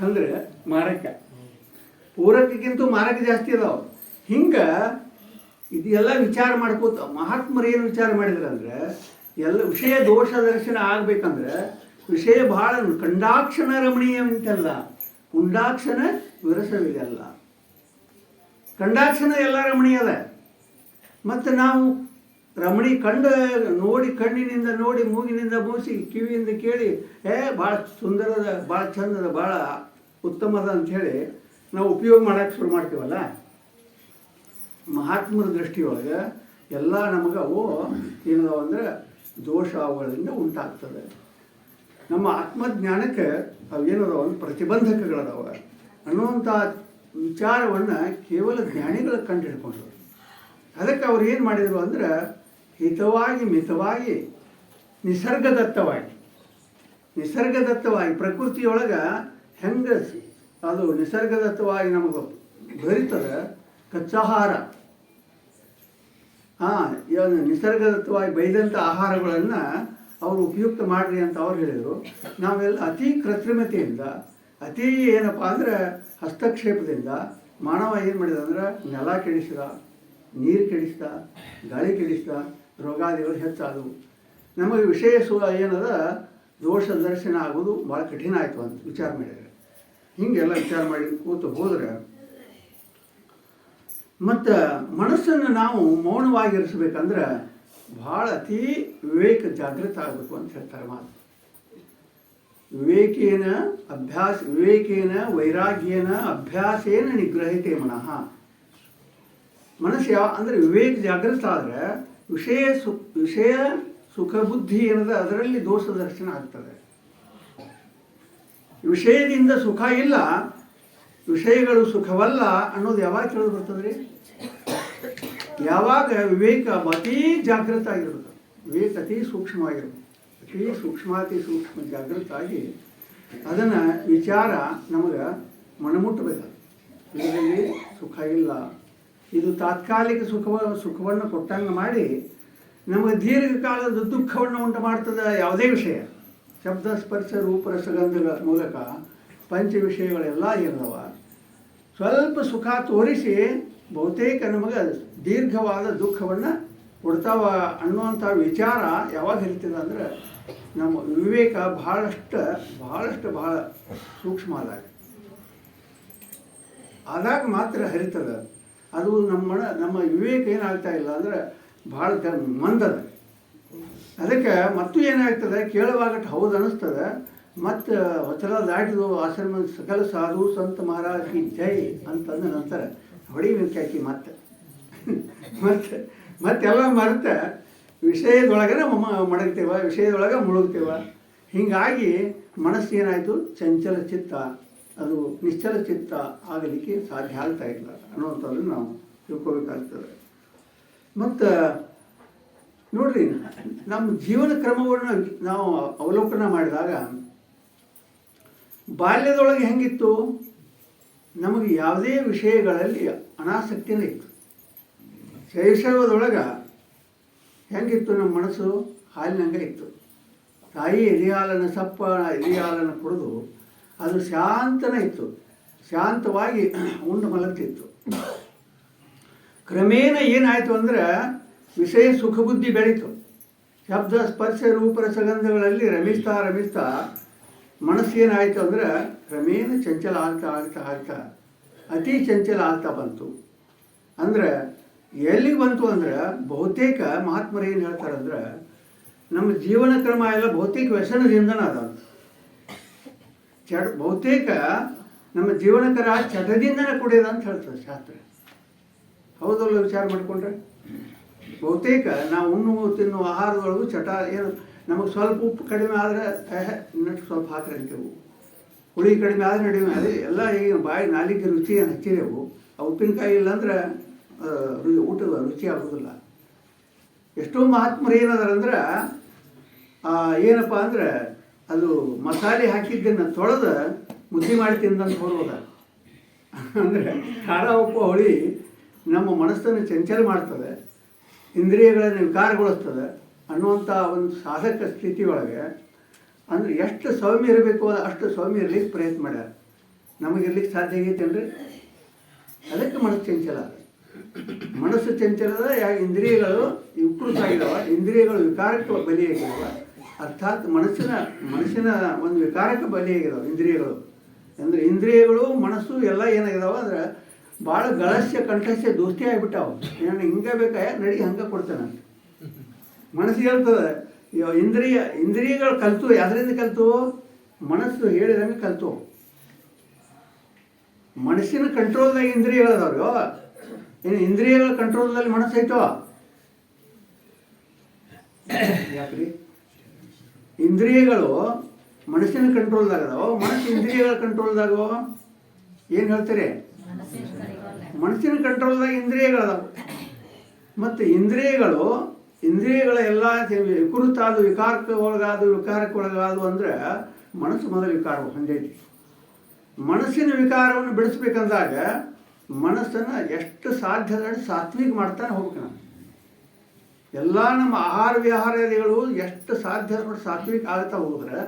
ಅಂದರೆ ಮಾರಕ. ಪೂರಕಕ್ಕಿಂತ ಮಾರಕ ಜಾಸ್ತಿ ಅದಾವೆ. ಹಿಂಗೆ ಇದೆಲ್ಲ ವಿಚಾರ ಮಾಡ್ಕೋತ ಮಹಾತ್ಮರು ಏನು ವಿಚಾರ ಮಾಡಿದ್ರು ಅಂದರೆ, ಎಲ್ಲ ವಿಷಯ ದೋಷ ದರ್ಶನ ಆಗಬೇಕಂದ್ರೆ ವಿಷಯ ಭಾಳ ಕಂಡಾಕ್ಷಣ ರಮಣೀಯವಂತೆಲ್ಲ, ಪುಂಡಾಕ್ಷಣ ವಿರಸವಿದೆಲ್ಲ. ಕಂಡಾಕ್ಷಣ ಎಲ್ಲ ರಮಣೀಯದ. ಮತ್ತು ನಾವು ನೋಡಿ ಕಣ್ಣಿನಿಂದ ನೋಡಿ, ಮೂಗಿನಿಂದ ಮೂಸಿ, ಕಿವಿಯಿಂದ ಕೇಳಿ ಭಾಳ ಸುಂದರದ, ಭಾಳ ಚಂದದ, ಭಾಳ ಉತ್ತಮದ ಅಂಥೇಳಿ ನಾವು ಉಪಯೋಗ ಮಾಡೋಕ್ಕೆ ಶುರು ಮಾಡ್ತೀವಲ್ಲ. ಮಹಾತ್ಮರ ದೃಷ್ಟಿಯೊಳಗೆ ಎಲ್ಲ ನಮಗೆ ಅವು ಏನದಾವ ಅಂದರೆ ದೋಷ ಅವುಗಳಿಂದ ಉಂಟಾಗ್ತದೆ. ನಮ್ಮ ಆತ್ಮಜ್ಞಾನಕ್ಕೆ ಅವೇನದಾವ ಒಂದು ಪ್ರತಿಬಂಧಕಗಳದಾವ ಅನ್ನುವಂಥ ವಿಚಾರವನ್ನು ಕೇವಲ ಜ್ಞಾನಿಗಳು ಕಂಡು ಹಿಡ್ಕೊಂಡ್ರು. ಅದಕ್ಕೆ ಅವ್ರು ಏನು ಮಾಡಿದರು ಅಂದ್ರೆ ಹಿತವಾಗಿ, ಮಿತವಾಗಿ, ನಿಸರ್ಗದತ್ತವಾಗಿ ಪ್ರಕೃತಿಯೊಳಗೆ ಹೆಂಗೆ ಅದು ನಿಸರ್ಗದತ್ತವಾಗಿ ನಮಗೆ ದೊರೀತದೆ ಕಚ್ಚಾಹಾರ. ನಿಸರ್ಗದತ್ತವಾಗಿ ಬೈದಂಥ ಆಹಾರಗಳನ್ನು ಅವರು ಉಪಯುಕ್ತ ಮಾಡಿರಿ ಅಂತ ಅವ್ರು ಹೇಳಿದರು. ನಾವೆಲ್ಲ ಅತಿ ಕೃತ್ರಿಮತೆಯಿಂದ, ಅತಿ ಏನಪ್ಪ ಅಂದರೆ ಹಸ್ತಕ್ಷೇಪದಿಂದ ಮಾನವ ಏನು ಮಾಡಿದ ಅಂದ್ರೆ ನೆಲ ಕೆಡಿಸಿದ, ನೀರು ಕೆಡಿಸ್ದ, ಗಾಳಿ ಕೆಡಿಸ್ದ, ರೋಗಾದಿಗಳು ಹೆಚ್ಚಾದವು. ನಮಗೆ ವಿಷಯ ಏನದ ದೋಷ ದರ್ಶನ ಆಗೋದು ಭಾಳ ಕಠಿಣ ಆಯಿತು ಅಂತ ವಿಚಾರ ಮಾಡಿದರೆ. ಹೀಗೆಲ್ಲ ವಿಚಾರ ಮಾಡಿ ಕೂತು ಹೋದರೆ ಮತ್ತು ಮನಸ್ಸನ್ನು ನಾವು ಮೌನವಾಗಿರಿಸ್ಬೇಕಂದ್ರೆ ಭಾಳ ಅತಿ ವಿವೇಕ ಜಾಗೃತ ಆಗಬೇಕು ಅಂತ ಹೇಳ್ತಾರೆ ಮಾತು. ವಿವೇಕೇನ ವೈರಾಗ್ಯೇನ ಅಭ್ಯಾಸೇನ ನಿಗ್ರಹಿತೆ ಮನಃ. ಮನಸ್ಸು ಅಂದರೆ ವಿವೇಕ ಜಾಗೃತ ಆದರೆ ವಿಷಯ ಸುಖ ಬುದ್ಧಿ ಏನದ ಅದರಲ್ಲಿ ದೋಷ ದರ್ಶನ ಆಗ್ತದೆ. ವಿಷಯದಿಂದ ಸುಖ ಇಲ್ಲ, ವಿಷಯಗಳು ಸುಖವಲ್ಲ ಅನ್ನೋದು ಯಾವಾಗ ತಿಳಿದು ಬರ್ತದ್ರಿ? ಯಾವಾಗ ವಿವೇಕ ಅತಿ ಜಾಗೃತ ಆಗಿರ್ಬೇಕು, ವಿವೇಕ ಅತಿ ಸೂಕ್ಷ್ಮವಾಗಿರ್ಬೇಕು, ಅತಿ ಸೂಕ್ಷ್ಮ ಜಾಗೃತ ಆಗಿ ಅದನ್ನು ವಿಚಾರ ನಮಗೆ ಮನಮುಟ್ಟಬೇಕು. ಇದರಲ್ಲಿ ಸುಖ ಇಲ್ಲ, ಇದು ತಾತ್ಕಾಲಿಕ ಸುಖವನ್ನು ಕೊಟ್ಟಂಗೆ ಮಾಡಿ ನಮಗೆ ದೀರ್ಘಕಾಲದ ದುಃಖವನ್ನು ಉಂಟು ಮಾಡ್ತದೆ ಯಾವುದೇ ವಿಷಯ. ಶಬ್ದ ಸ್ಪರ್ಶ ರೂಪ ರಸಗಂಧಗಳ ಮೂಲಕ ಪಂಚ ವಿಷಯಗಳೆಲ್ಲ ಇರದವ ಸ್ವಲ್ಪ ಸುಖ ತೋರಿಸಿ ಬಹುತೇಕ ನಮಗೆ ದೀರ್ಘವಾದ ದುಃಖವನ್ನು ಕೊಡ್ತಾವ ಅನ್ನುವಂಥ ವಿಚಾರ ಯಾವಾಗ ಇರ್ತದೆ ಅಂದರೆ ನಮ್ಮ ವಿವೇಕ ಬಹಳ ಸೂಕ್ಷ್ಮ ಆದಾಗ ಮಾತ್ರ ಹರಿತದೆ. ಅದು ನಮ್ಮ ವಿವೇಕ ಏನಾಗ್ತಾ ಇಲ್ಲ ಅಂದರೆ ಭಾಳ ಮಂದದ. ಅದಕ್ಕೆ ಮತ್ತು ಏನಾಗ್ತದೆ, ಕೇಳುವಾಗಟ್ಟು ಹೌದು ಅನ್ನಿಸ್ತದೆ. ಮತ್ತು ಹೊಸಲ ದಾಟಿದು ಆಶ್ರಮ ಸಕಲ ಸಾಧು ಸಂತ ಮಹಾರಾಜ್ ಕಿ ಜೈ ಅಂತಂದ ನಂತರ ಹೊಡಿಬೇಕಾಕಿ ಮತ್ತೆಲ್ಲ ಮರೆತ ವಿಷಯದೊಳಗನೆ ಮಡಗ್ತೇವೆ, ವಿಷಯದೊಳಗೆ ಮುಳುಗ್ತೇವ. ಹೀಗಾಗಿ ಮನಸ್ಸು ಏನಾಯಿತು, ಚಂಚಲ ಚಿತ್ತ, ಅದು ನಿಶ್ಚಲ ಚಿತ್ತ ಆಗಲಿಕ್ಕೆ ಸಾಧ್ಯ ಆಗ್ತಾ ಇಲ್ಲ ಅನ್ನುವಂಥದ್ದನ್ನು ನಾವು ತಿಳ್ಕೊಬೇಕಾಗ್ತದೆ. ಮತ್ತು ನೋಡ್ರಿ, ನಮ್ಮ ಜೀವನ ಕ್ರಮವನ್ನು ನಾವು ಅವಲೋಕನ ಮಾಡಿದಾಗ ಬಾಲ್ಯದೊಳಗೆ ಹೆಂಗಿತ್ತು, ನಮಗೆ ಯಾವುದೇ ವಿಷಯಗಳಲ್ಲಿ ಅನಾಸಕ್ತಿನೇ ಇತ್ತು. ಶೈಶವದೊಳಗೆ ಹೆಂಗಿತ್ತು ನಮ್ಮ ಮನಸ್ಸು, ಹಾಲಿನಂಗೆ ಇತ್ತು. ತಾಯಿ ಎದೆಹಾಲನ್ನು ಎದೆಹಾಲನ್ನು ಕುಡಿದು ಅದು ಶಾಂತನೇ ಇತ್ತು, ಶಾಂತವಾಗಿ ಉಂಡು ಮಲಗ್ತಿತ್ತು. ಕ್ರಮೇಣ ಏನಾಯಿತು ಅಂದರೆ ವಿಷಯ ಸುಖ ಬುದ್ಧಿ ಬೆಳೀತು. ಶಬ್ದ ಸ್ಪರ್ಶ ರೂಪ ರಸಗಂಧಗಳಲ್ಲಿ ರಮಿಸ್ತಾ ಮನಸ್ಸೇನಾಯಿತು ಅಂದರೆ ಕ್ರಮೇಣ ಚಂಚಲ ಆಗ್ತಾ ಅತಿ ಚಂಚಲ ಆಗ್ತಾ ಬಂತು. ಅಂದರೆ ಎಲ್ಲಿಗೆ ಬಂತು ಅಂದರೆ ಬಹುತೇಕ ಮಹಾತ್ಮರು ಏನು ಹೇಳ್ತಾರೆ ಅಂದ್ರೆ ನಮ್ಮ ಜೀವನ ಕ್ರಮ ಎಲ್ಲ ಬಹುತೇಕ ವ್ಯಸನದಿಂದನೇ ಅದ. ಬಹುತೇಕ ನಮ್ಮ ಜೀವನ ಕ್ರಮ ಚಟದಿಂದನೇ ಕುಡಿಯೋದು ಅಂತ ಹೇಳ್ತಾರೆ ಶಾಸ್ತ್ರ. ಹೌದಲ್ಲ, ವಿಚಾರ ಮಾಡಿಕೊಂಡ್ರೆ ಬಹುತೇಕ ನಾವು ತಿನ್ನುವ ಆಹಾರದೊಳಗೂ ಚಟ. ಏನು ನಮಗೆ ಸ್ವಲ್ಪ ಉಪ್ಪು ಕಡಿಮೆ ಆದರೆ ಇನ್ನಷ್ಟು ಸ್ವಲ್ಪ ಹಾಕಿ ಅಂತೆವು, ಹುಳಿ ಕಡಿಮೆ ಆದರೆ ನಡಿಮೆ ಅದೇ ಎಲ್ಲ ಈಗ ಬಾಯಿ ನಾಲಿಗೆ ರುಚಿಯನ್ನು ಹಚ್ಚಿದೆವು. ಆ ಉಪ್ಪಿನಕಾಯಿ ಇಲ್ಲಾಂದ್ರೆ ಊಟದ ರುಚಿ ಆಗೋದಿಲ್ಲ. ಎಷ್ಟೋ ಮಹಾತ್ಮರು ಏನದಾರಂದ್ರೆ ಏನಪ್ಪ ಅಂದ್ರೆ ಅದು ಮಸಾಲೆ ಹಾಕಿದ್ದನ್ನು ತೊಳೆದು ಮುದ್ದೆ ಮಾಡಿ ತಿಂದಂತ ಹೋಗೋದ. ಅಂದರೆ ಖಾರ ಉಪ್ಪು ಹುಳಿ ನಮ್ಮ ಮನಸ್ಸನ್ನು ಚಂಚಲ ಮಾಡ್ತದೆ, ಇಂದ್ರಿಯಗಳನ್ನು ವಿಕಾರಗೊಳಿಸ್ತದೆ ಅನ್ನುವಂಥ ಒಂದು ಸಾಧಕ ಸ್ಥಿತಿ ಒಳಗೆ ಅಂದರೆ ಎಷ್ಟು ಸೌಮ್ಯ ಇರಬೇಕು ಅಷ್ಟು ಸೌಮ್ಯ ಇರ್ಲಿಕ್ಕೆ ಪ್ರಯತ್ನ ಮಾಡ್ಯಾರ. ನಮಗಿರ್ಲಿಕ್ಕೆ ಸಾಧ್ಯ ಆಗೈತೇನ್ರಿ? ಅದಕ್ಕೆ ಮನಸ್ಸು ಚಂಚಲ. ಮನಸ್ಸು ಚಂಚಲದ ಇಂದ್ರಿಯಗಳು ವಿಕೃತ ಆಗಿದಾವ, ಇಂದ್ರಿಯಗಳು ವಿಕಾರಕ್ಕೆ ಬಲಿಯಾಗಿದಾವ. ಅರ್ಥಾತ್ ಮನಸ್ಸಿನ ಒಂದು ವಿಕಾರಕ್ಕೆ ಬಲಿಯಾಗಿದಾವೆ ಇಂದ್ರಿಯಗಳು. ಅಂದರೆ ಇಂದ್ರಿಯಗಳು ಮನಸ್ಸು ಎಲ್ಲ ಏನಾಗಿದಾವ ಅಂದರೆ ಭಾಳ ಗಳಸ್ಯ ಕಂಠಸ್ಯ ದೋಸ್ತಿ ಆಗಿಬಿಟ್ಟಾವ. ಏನು ಹಿಂಗೆ ಬೇಕಾ ನಡಿ ಹಂಗೆ ಕೊಡ್ತೇನೆ ಮನಸ್ಸಿಗೆ ಹೇಳ್ತದೆ. ಇಂದ್ರಿಯಗಳು ಕಲ್ತು ಯಾವ್ದ್ರಿಂದ ಕಲ್ತು? ಮನಸ್ಸು ಹೇಳಿದಂಗೆ ಕಲ್ತು. ಮನಸ್ಸಿನ ಕಂಟ್ರೋಲ್ದಾಗ ಇಂದ್ರಿಯಗಳದವ್ರು. ಏನು ಇಂದ್ರಿಯಗಳ ಕಂಟ್ರೋಲ್ದಲ್ಲಿ ಮನಸ್ಸು ಐತೋ? ಯಾಕ್ರಿ? ಇಂದ್ರಿಯಗಳು ಮನಸ್ಸಿನ ಕಂಟ್ರೋಲ್ದಾಗದವ, ಮನಸ್ಸು ಇಂದ್ರಿಯಗಳ ಕಂಟ್ರೋಲ್ದಾಗವ. ಏನು ಹೇಳ್ತೀರಿ? ಮನಸ್ಸಿನ ಕಂಟ್ರೋಲ್ದಾಗ ಇಂದ್ರಿಯಗಳದಾವ. ಮತ್ತು ಇಂದ್ರಿಯಗಳ ಎಲ್ಲ ವಿಕೃತಾದು ವಿಕಾರಕ್ಕೆ ಒಳಗಾದು ಅಂದರೆ ಮನಸ್ಸು ಮೊದಲು ವಿಕಾರ ಹೊಂದೈತಿ. ಮನಸ್ಸಿನ ವಿಕಾರವನ್ನು ಬಿಡಿಸ್ಬೇಕಂದಾಗ ಮನಸ್ಸನ್ನು ಎಷ್ಟು ಸಾಧ್ಯ ಸಾತ್ವಿಕ ಮಾಡ್ತಾನೆ ಹೋಗ್ಬೇಕು. ನಾವು ಎಲ್ಲ ನಮ್ಮ ಆಹಾರ ವಿಹಾರಾದಿಗಳು ಎಷ್ಟು ಸಾಧ್ಯ ಸಾತ್ವಿಕ ಆಗ್ತಾ ಹೋದ್ರೆ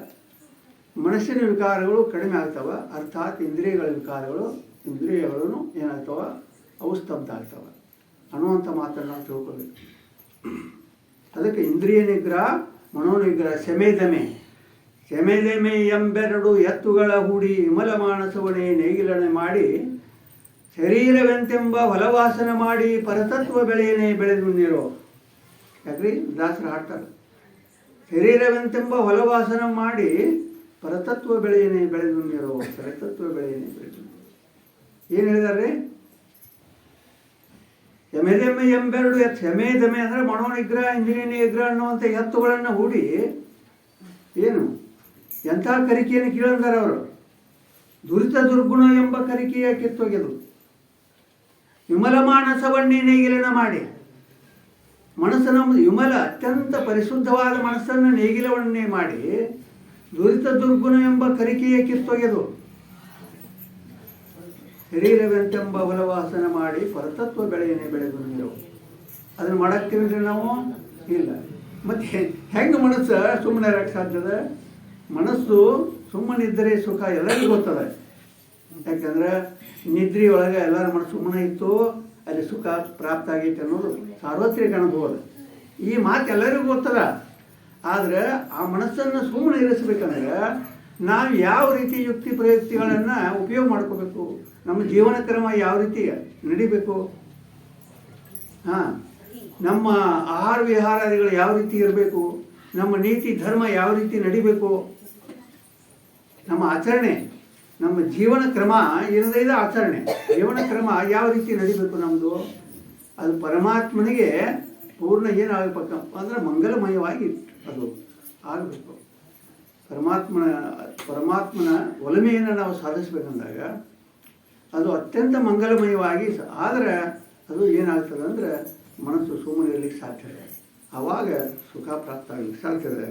ಮನಸ್ಸಿನ ವಿಕಾರಗಳು ಕಡಿಮೆ ಆಗ್ತವೆ. ಅರ್ಥಾತ್ ಇಂದ್ರಿಯಗಳು ಏನಾಗ್ತವೆ, ಅವು ಸ್ತಬ್ಧ ಆಗ್ತವೆ ಅನ್ನುವಂಥ ಮಾತನ್ನು ನಾವು ತಿಳ್ಕೊಬೇಕು. ಅದಕ್ಕೆ ಇಂದ್ರಿಯ ನಿಗ್ರಹ, ಮನೋನಿಗ್ರಹ, ಶಮೆದಮೆ ಎಂಬೆರಡು ಎತ್ತುಗಳ ಹೂಡಿ ವಿಮಲ ಮಾನಸವಣೆ ನೇಗಿಲಣೆ ಮಾಡಿ ಶರೀರವೆಂತೆಂಬ ಹೊಲವಾಸನ ಮಾಡಿ ಪರತತ್ವ ಬೆಳೆಯನೇ ಬೆಳೆದುಂದಿರೋ. ಯಾಕ್ರಿ ದಾಸರು ಹಾಡ್ತಾರೆ, ಶರೀರವೆಂತೆಂಬ ಹೊಲವಾಸನ ಮಾಡಿ ಪರತತ್ವ ಬೆಳೆಯನೇ ಬೆಳೆದುಂದಿರೋ, ಪರತತ್ವ ಬೆಳೆಯನೇ ಬೆಳೆದು. ಏನು ಹೇಳಿದಾರೆ? ಯಮೆದೆಮ್ಮೆ ಎಂಬೆರಡು ಎತ್ತು, ಯಮೆ ದಮೆ ಅಂದರೆ ಮನೋನಿಗ್ರಹ ಇಂದ್ರಿಯ ನಿಗ್ರಹ ಅನ್ನುವಂಥ ಎತ್ತುಗಳನ್ನು ಹೂಡಿ ಏನು ಎಂಥ ಕರಿಕೆಯನ್ನು ಕೀಳಂದಾರೆ ಅವರು. ದುರಿತ ದುರ್ಗುಣ ಎಂಬ ಕರಿಕೆಯ ಕಿತ್ತೊಗೆದು ವಿಮಲ ಮಾನಸವನ್ನೇ ನೇಗಿಲನ ಮಾಡಿ, ಮನಸ್ಸನ್ನು ವಿಮಲ ಅತ್ಯಂತ ಪರಿಶುದ್ಧವಾದ ಮನಸ್ಸನ್ನು ನೇಗಿಲವನ್ನೇ ಮಾಡಿ ದುರಿತ ದುರ್ಗುಣ ಎಂಬ ಕರಿಕೆಯ ಕಿತ್ತೊಗೆದು ಶರೀರವೆಂತೆಂಬ ಹೊಲವಾಸನ ಮಾಡಿ ಪರತತ್ವ ಬೆಳೆಯನೇ ಬೆಳೆದು ನೀವು. ಅದನ್ನು ಮಾಡಾಕ್ತೀವಿ ನಾವು ಇಲ್ಲ. ಮತ್ತು ಹೆಂಗೆ ಮನಸ್ಸು ಸುಮ್ಮನೆ ಇರೋಕ್ಕೆ ಸಾಧ್ಯದ? ಮನಸ್ಸು ಸುಮ್ಮನಿದ್ದರೆ ಸುಖ ಎಲ್ಲರಿಗೂ ಗೊತ್ತದ. ಯಾಕಂದ್ರೆ ನಿದ್ರಿ ಒಳಗೆ ಎಲ್ಲರ ಮನಸ್ಸು ಸುಮ್ಮನೆ ಇತ್ತು, ಅಲ್ಲಿ ಸುಖ ಪ್ರಾಪ್ತ ಆಗೈತೆ ಅನ್ನೋದು ಸಾರ್ವತ್ರಿಕ ಅನುಭವ. ಈ ಮಾತು ಎಲ್ಲರಿಗೂ ಗೊತ್ತದ. ಆದರೆ ಆ ಮನಸ್ಸನ್ನು ಸುಮ್ಮನೆ ಇರಿಸ್ಬೇಕಂದ್ರೆ ನಾವು ಯಾವ ರೀತಿ ಯುಕ್ತಿ ಪ್ರಯುಕ್ತಿಗಳನ್ನು ಉಪಯೋಗ ಮಾಡ್ಕೋಬೇಕು, ನಮ್ಮ ಜೀವನ ಕ್ರಮ ಯಾವ ರೀತಿ ನಡಿಬೇಕು, ನಮ್ಮ ಆಹಾರ ವಿಹಾರಾದಿಗಳು ಯಾವ ರೀತಿ ಇರಬೇಕು, ನಮ್ಮ ನೀತಿ ಧರ್ಮ ಯಾವ ರೀತಿ ನಡಿಬೇಕು, ನಮ್ಮ ಆಚರಣೆ, ನಮ್ಮ ಜೀವನ ಕ್ರಮ ಏನದ ಆಚರಣೆ, ಜೀವನ ಕ್ರಮ ಯಾವ ರೀತಿ ನಡಿಬೇಕು ನಮ್ಮದು, ಅದು ಪರಮಾತ್ಮನಿಗೆ ಪೂರ್ಣ ಏನಾಗಬೇಕಪ್ಪ ಅಂದರೆ ಮಂಗಲಮಯವಾಗಿ ಅದು ಆಗಬೇಕು. ಪರಮಾತ್ಮನ ಒಲಮೆಯನ್ನು ನಾವು ಸಾಧಿಸ್ಬೇಕಂದಾಗ ಅದು ಅತ್ಯಂತ ಮಂಗಲಮಯವಾಗಿ ಆದರೆ ಅದು ಏನಾಗ್ತದೆ ಅಂದರೆ ಮನಸ್ಸು ಸುಮ್ಮನೆ ಇರಲಿಕ್ಕೆ ಸಾಧ್ಯ ಇದೆ. ಆವಾಗ ಸುಖ ಪ್ರಾಪ್ತ ಆಗಲಿಕ್ಕೆ ಸಾಧ್ಯ ಇದೆ.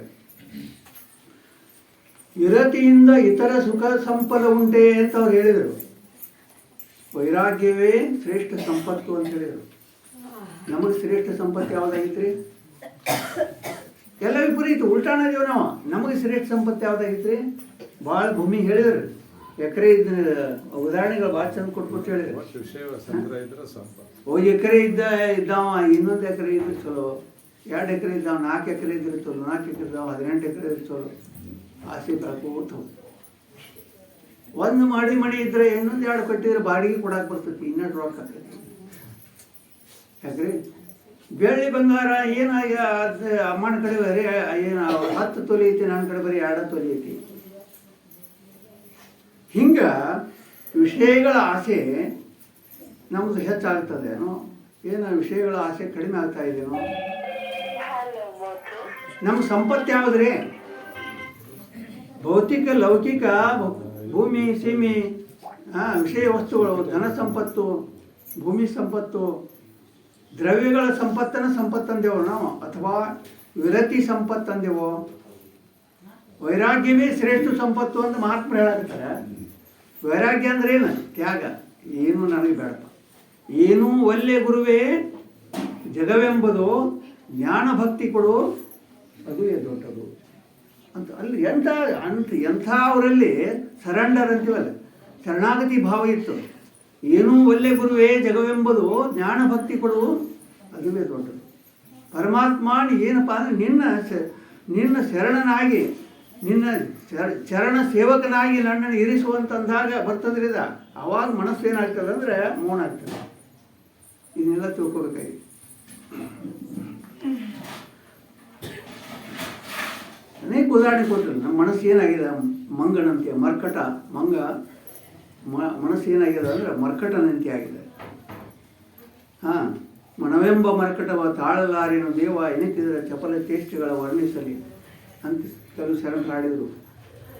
ವಿರತಿಯಿಂದ ಇತರ ಸುಖ ಸಂಪದ ಉಂಟೆ ಅಂತ ಅವ್ರು ಹೇಳಿದರು. ವೈರಾಗ್ಯವೇ ಶ್ರೇಷ್ಠ ಸಂಪತ್ತು ಅಂತ ಹೇಳಿದರು. ನಮಗೆ ಶ್ರೇಷ್ಠ ಸಂಪತ್ತು ಯಾವುದಾಗಿತ್ರಿ? ಎಲ್ಲ ವಿಪರೀತ ಉಲ್ಟಾಣದೇವು ನಾವು. ನಮಗೆ ಶ್ರೇಷ್ಠ ಸಂಪತ್ತು ಯಾವುದಾಗಿತ್ರಿ? ಭಾಳ ಭೂಮಿ ಹೇಳಿದ್ರು, ಎಕರೆ ಇದ್ದ ಉದಾಹರಣೆಗಳು ಭಾಳ ಚಂದ ಕೊಟ್ಬಿಟ್ಟು ಹೇಳಿದ್ರು. ಎಕರೆ ಇದ್ದಾವ ಇನ್ನೊಂದು ಎಕರೆ ಇದ್ರೆ ಚಲೋ, 2 ಎಕರೆ ಇದ್ದಾವ 4 ಎಕರೆ ಇದ್ರೆ ಚಲೋ, 4 ಎಕರೆ ಇದ್ದಾವ 18 ಎಕರೆ ಇದ್ರೆ ಚಲೋ. ಆಸೆ ಕಳ್ಕೋತಾವ. ಒಂದು ಮಣಿ ಇದ್ರೆ ಇನ್ನೊಂದು 2 ಕಟ್ಟಿದ್ರೆ ಬಾಡಿಗೆ ಕೊಡಕ್ಕೆ ಬರ್ತೈತಿ, ಇನ್ನೊಂದು ರೊಕ್ಕ ಆಗ್ತೈತಿ. ಯಾಕ್ರಿ ಬೆಳ್ಳಿ ಬಂಗಾರ ಏನಾಗ ಅಮ್ಮನ ಕಡೆ ಬರೀ ಏನು 10 ತೊಲೆ ಐತಿ, ನನ್ನ ಕಡೆ ಬರೀ 2 ತೊಲೆ ಐತಿ. ಹಿಂಗೆ ವಿಷಯಗಳ ಆಸೆ ನಮ್ಮದು ಹೆಚ್ಚಾಗ್ತದೇನೋ, ಏನು ವಿಷಯಗಳ ಆಸೆ ಕಡಿಮೆ ಆಗ್ತಾ ಇದೆಯೋ? ನಮ್ಮ ಸಂಪತ್ತು ಯಾವುದ್ರಿ? ಭೌತಿಕ ಲೌಕಿಕ ಭೂಮಿ ಸೀಮೆ ವಿಷಯ ವಸ್ತುಗಳು, ಧನ ಸಂಪತ್ತು, ಭೂಮಿ ಸಂಪತ್ತು, ದ್ರವ್ಯಗಳ ಸಂಪತ್ತಂದೇವೋ ನಾವು, ಅಥವಾ ವಿರತಿ ಸಂಪತ್ತಂದೇವೋ. ವೈರಾಗ್ಯವೇ ಶ್ರೇಷ್ಠ ಸಂಪತ್ತು ಅಂತ ಮಹಾತ್ಮರು ಹೇಳಾಕತ್ತಾರೆ. ವೈರಾಗ್ಯ ಅಂದ್ರೆ ಏನು? ತ್ಯಾಗ. ಏನು ನನಗೆ ಬೇಡಪ್ಪ, ಏನೂ ಒಲ್ಲೆ ಗುರುವೇ ಜಗವೆಂಬುದು, ಜ್ಞಾನ ಭಕ್ತಿ ಕೊಡು ಅದುವೇ ದೊಡ್ಡದು ಅಂತ. ಅಲ್ಲಿ ಎಂಥ ಅವರಲ್ಲಿ ಸರೆಂಡರ್ ಅಂತೀವಲ್ಲ, ಶರಣಾಗತಿ ಭಾವ ಇತ್ತು. ಏನೂ ಒಲ್ಲೆ ಗುರುವೇ ಜಗವೆಂಬುದು, ಜ್ಞಾನ ಭಕ್ತಿ ಕೊಡು ಅದುವೇ ದೊಡ್ಡದು. ಪರಮಾತ್ಮ ಏನಪ್ಪ ಅಂದರೆ ನಿನ್ನ ಶರಣನಾಗಿ, ನಿನ್ನ ಚರಣ ಸೇವಕನಾಗಿ ನನ್ನನ್ನು ಇರಿಸುವಂತಂದಾಗ ಬರ್ತದ್ರಿದ, ಆವಾಗ ಮನಸ್ಸು ಏನಾಗ್ತದೆ ಅಂದರೆ ಮೌನ ಆಗ್ತದೆ. ಇದನ್ನೆಲ್ಲ ತಿಳ್ಕೊಬೇಕಾಗಿ ಅನೇಕ ಉದಾಹರಣೆ ಕೊಟ್ಟರು. ನಮ್ಮ ಮನಸ್ಸು ಏನಾಗಿದೆ ಮಂಗನಂತೆ, ಮರ್ಕಟ ಮಂಗ ಮನಸ್ಸು ಏನಾಗಿದೆ ಅಂದರೆ ಮರ್ಕಟನಂತೆ ಆಗಿದೆ. ಮನವೆಂಬ ಮರ್ಕಟವ ತಾಳಲಾರೇನು ದೇವ ಎನಿತಿದರೆ ಚಪಲ ಚೇಷ್ಟೆಗಳ ವರ್ಣಿಸಲಿ ಅಂತ ಕೆಲವು ಶರಣರು ಹಾಡಿದರು.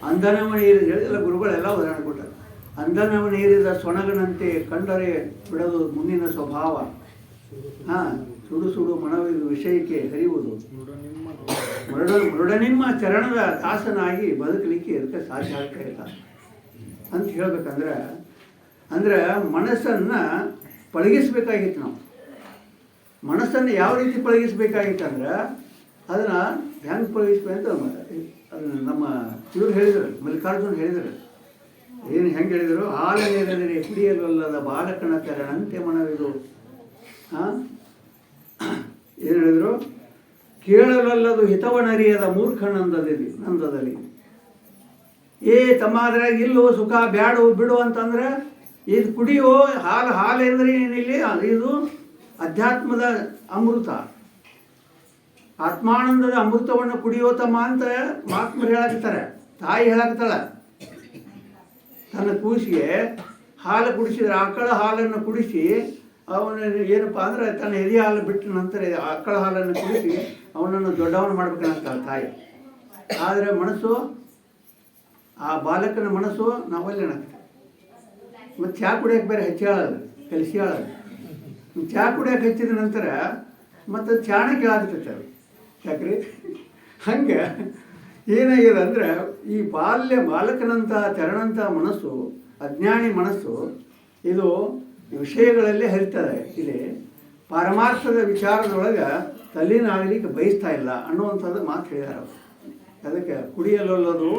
ಅಂಧನವ ನೀರಿದ ಹೇಳಿದೆಲ್ಲ ಗುರುಗಳೆಲ್ಲ ಉದಾಹರಣೆ ಕೊಟ್ಟರು. ಅಂಧನವ ನೀರಿದ ಸೊಣಗನಂತೆ ಕಂಡರೆ ಬಿಡದು ಮುಂದಿನ ಸ್ವಭಾವ. ಸುಡು ಸುಡು ಮನವಿದು ವಿಷಯಕ್ಕೆ ಹರಿಯುವುದು. ಮೃಡನಿಮ್ಮ ಚರಣದ ದಾಸನಾಗಿ ಬದುಕಲಿಕ್ಕೆ ಇದಕ್ಕೆ ಸಾಧ್ಯ ಆಗ್ತಾ ಇಲ್ಲ ಅಂತ ಹೇಳ್ಬೇಕಂದ್ರೆ, ಮನಸ್ಸನ್ನು ಪಳಗಿಸ್ಬೇಕಾಗಿತ್ತು. ನಾವು ಮನಸ್ಸನ್ನು ಯಾವ ರೀತಿ ಪಳಗಿಸ್ಬೇಕಾಗಿತ್ತಂದ್ರೆ ಅದನ್ನು ಹೆಂಗೆ ಪಳಗಿಸ್ಬೇಕಂತ ಅದನ್ನು ನಮ್ಮ ಇವರು ಹೇಳಿದರು, ಮಲ್ಲಿಕಾರ್ಜುನ್ ಹೇಳಿದರು. ಏನು ಹೆಂಗೆ ಹೇಳಿದರು? ಹಾಲ ನೀರದರೆ ಕುಡಿಯಲಲ್ಲದ ಬಾಲಕನ ತೆರನಂತೆ ಮನವಿದು. ಏನು ಹೇಳಿದರು? ಕೇಳಲಲ್ಲದು ಹಿತವನರಿಯದ ನಂದದಲ್ಲಿ. ತಮ್ಮ ಅದ್ರಾಗ ಇಲ್ಲೋ ಸುಖ ಬ್ಯಾಡು ಬಿಡು ಅಂತಂದ್ರೆ ಇದು ಕುಡಿಯೋ ಹಾಲು ಎಂದರೆ ಏನಿಲ್ಲ, ಇದು ಅಧ್ಯಾತ್ಮದ ಅಮೃತ, ಆತ್ಮಾನಂದದ ಅಮೃತವನ್ನು ಕುಡಿಯೋ ತಮ್ಮ ಅಂತ ಮಹಾತ್ಮರು ಹೇಳಾಕ್ತಾರೆ. ತಾಯಿ ಹೇಳಾಕ್ತಾಳೆ, ತನ್ನ ಕೂಸಿಗೆ ಹಾಲು ಕುಡಿಸಿದ್ರೆ ಆಕಳ ಹಾಲನ್ನು ಕುಡಿಸಿ ಅವನ ಏನಪ್ಪ ಅಂದರೆ ತನ್ನ ಎದೆ ಹಾಲು ಬಿಟ್ಟ ನಂತರ ಆಕಳ ಹಾಲನ್ನು ಕುಡಿಸಿ ಅವನನ್ನು ದೊಡ್ಡವನು ಮಾಡ್ಬೇಕಂತಾಳೆ ತಾಯಿ. ಆದರೆ ಮನಸ್ಸು, ಆ ಬಾಲಕನ ಮನಸ್ಸು ನಾವಲ್ಲಿ ಏನಾಗ್ತದೆ. ಮತ್ತು ಚಹಾ ಕುಡಿಯೋಕೆ ಬೇರೆ ಹೆಚ್ಚಿ ಹೇಳಲ್ಲ, ಕಲಿಸಿ ಹೇಳಲ್ಲ. ಚಹಾ ಕುಡಿಯೋಕೆ ಹಚ್ಚಿದ ನಂತರ ಮತ್ತು ಚಾಣ ಕೇಳಾಗ್ತೈತೆ ಅದು. ಯಾಕ್ರಿ ಹಂಗೆ ಏನಾಗಿದೆ ಅಂದರೆ ಈ ಬಾಲಕನಂಥ ತೆರನಂಥ ಮನಸ್ಸು, ಅಜ್ಞಾನಿ ಮನಸ್ಸು, ಇದು ವಿಷಯಗಳಲ್ಲಿ ಹರಿತದೆ. ಇಲ್ಲಿ ಪಾರಮಾರ್ಥದ ವಿಚಾರದೊಳಗೆ ತಲ್ಲಿನಾಗಲಿಕ್ಕೆ ಬಯಸ್ತಾ ಇಲ್ಲ ಅನ್ನುವಂಥದ್ದು ಮಾತು ಹೇಳಿದಾರೆ ಅವರು. ಅದಕ್ಕೆ ಕುಡಿಯಲೊಲ್ಲದು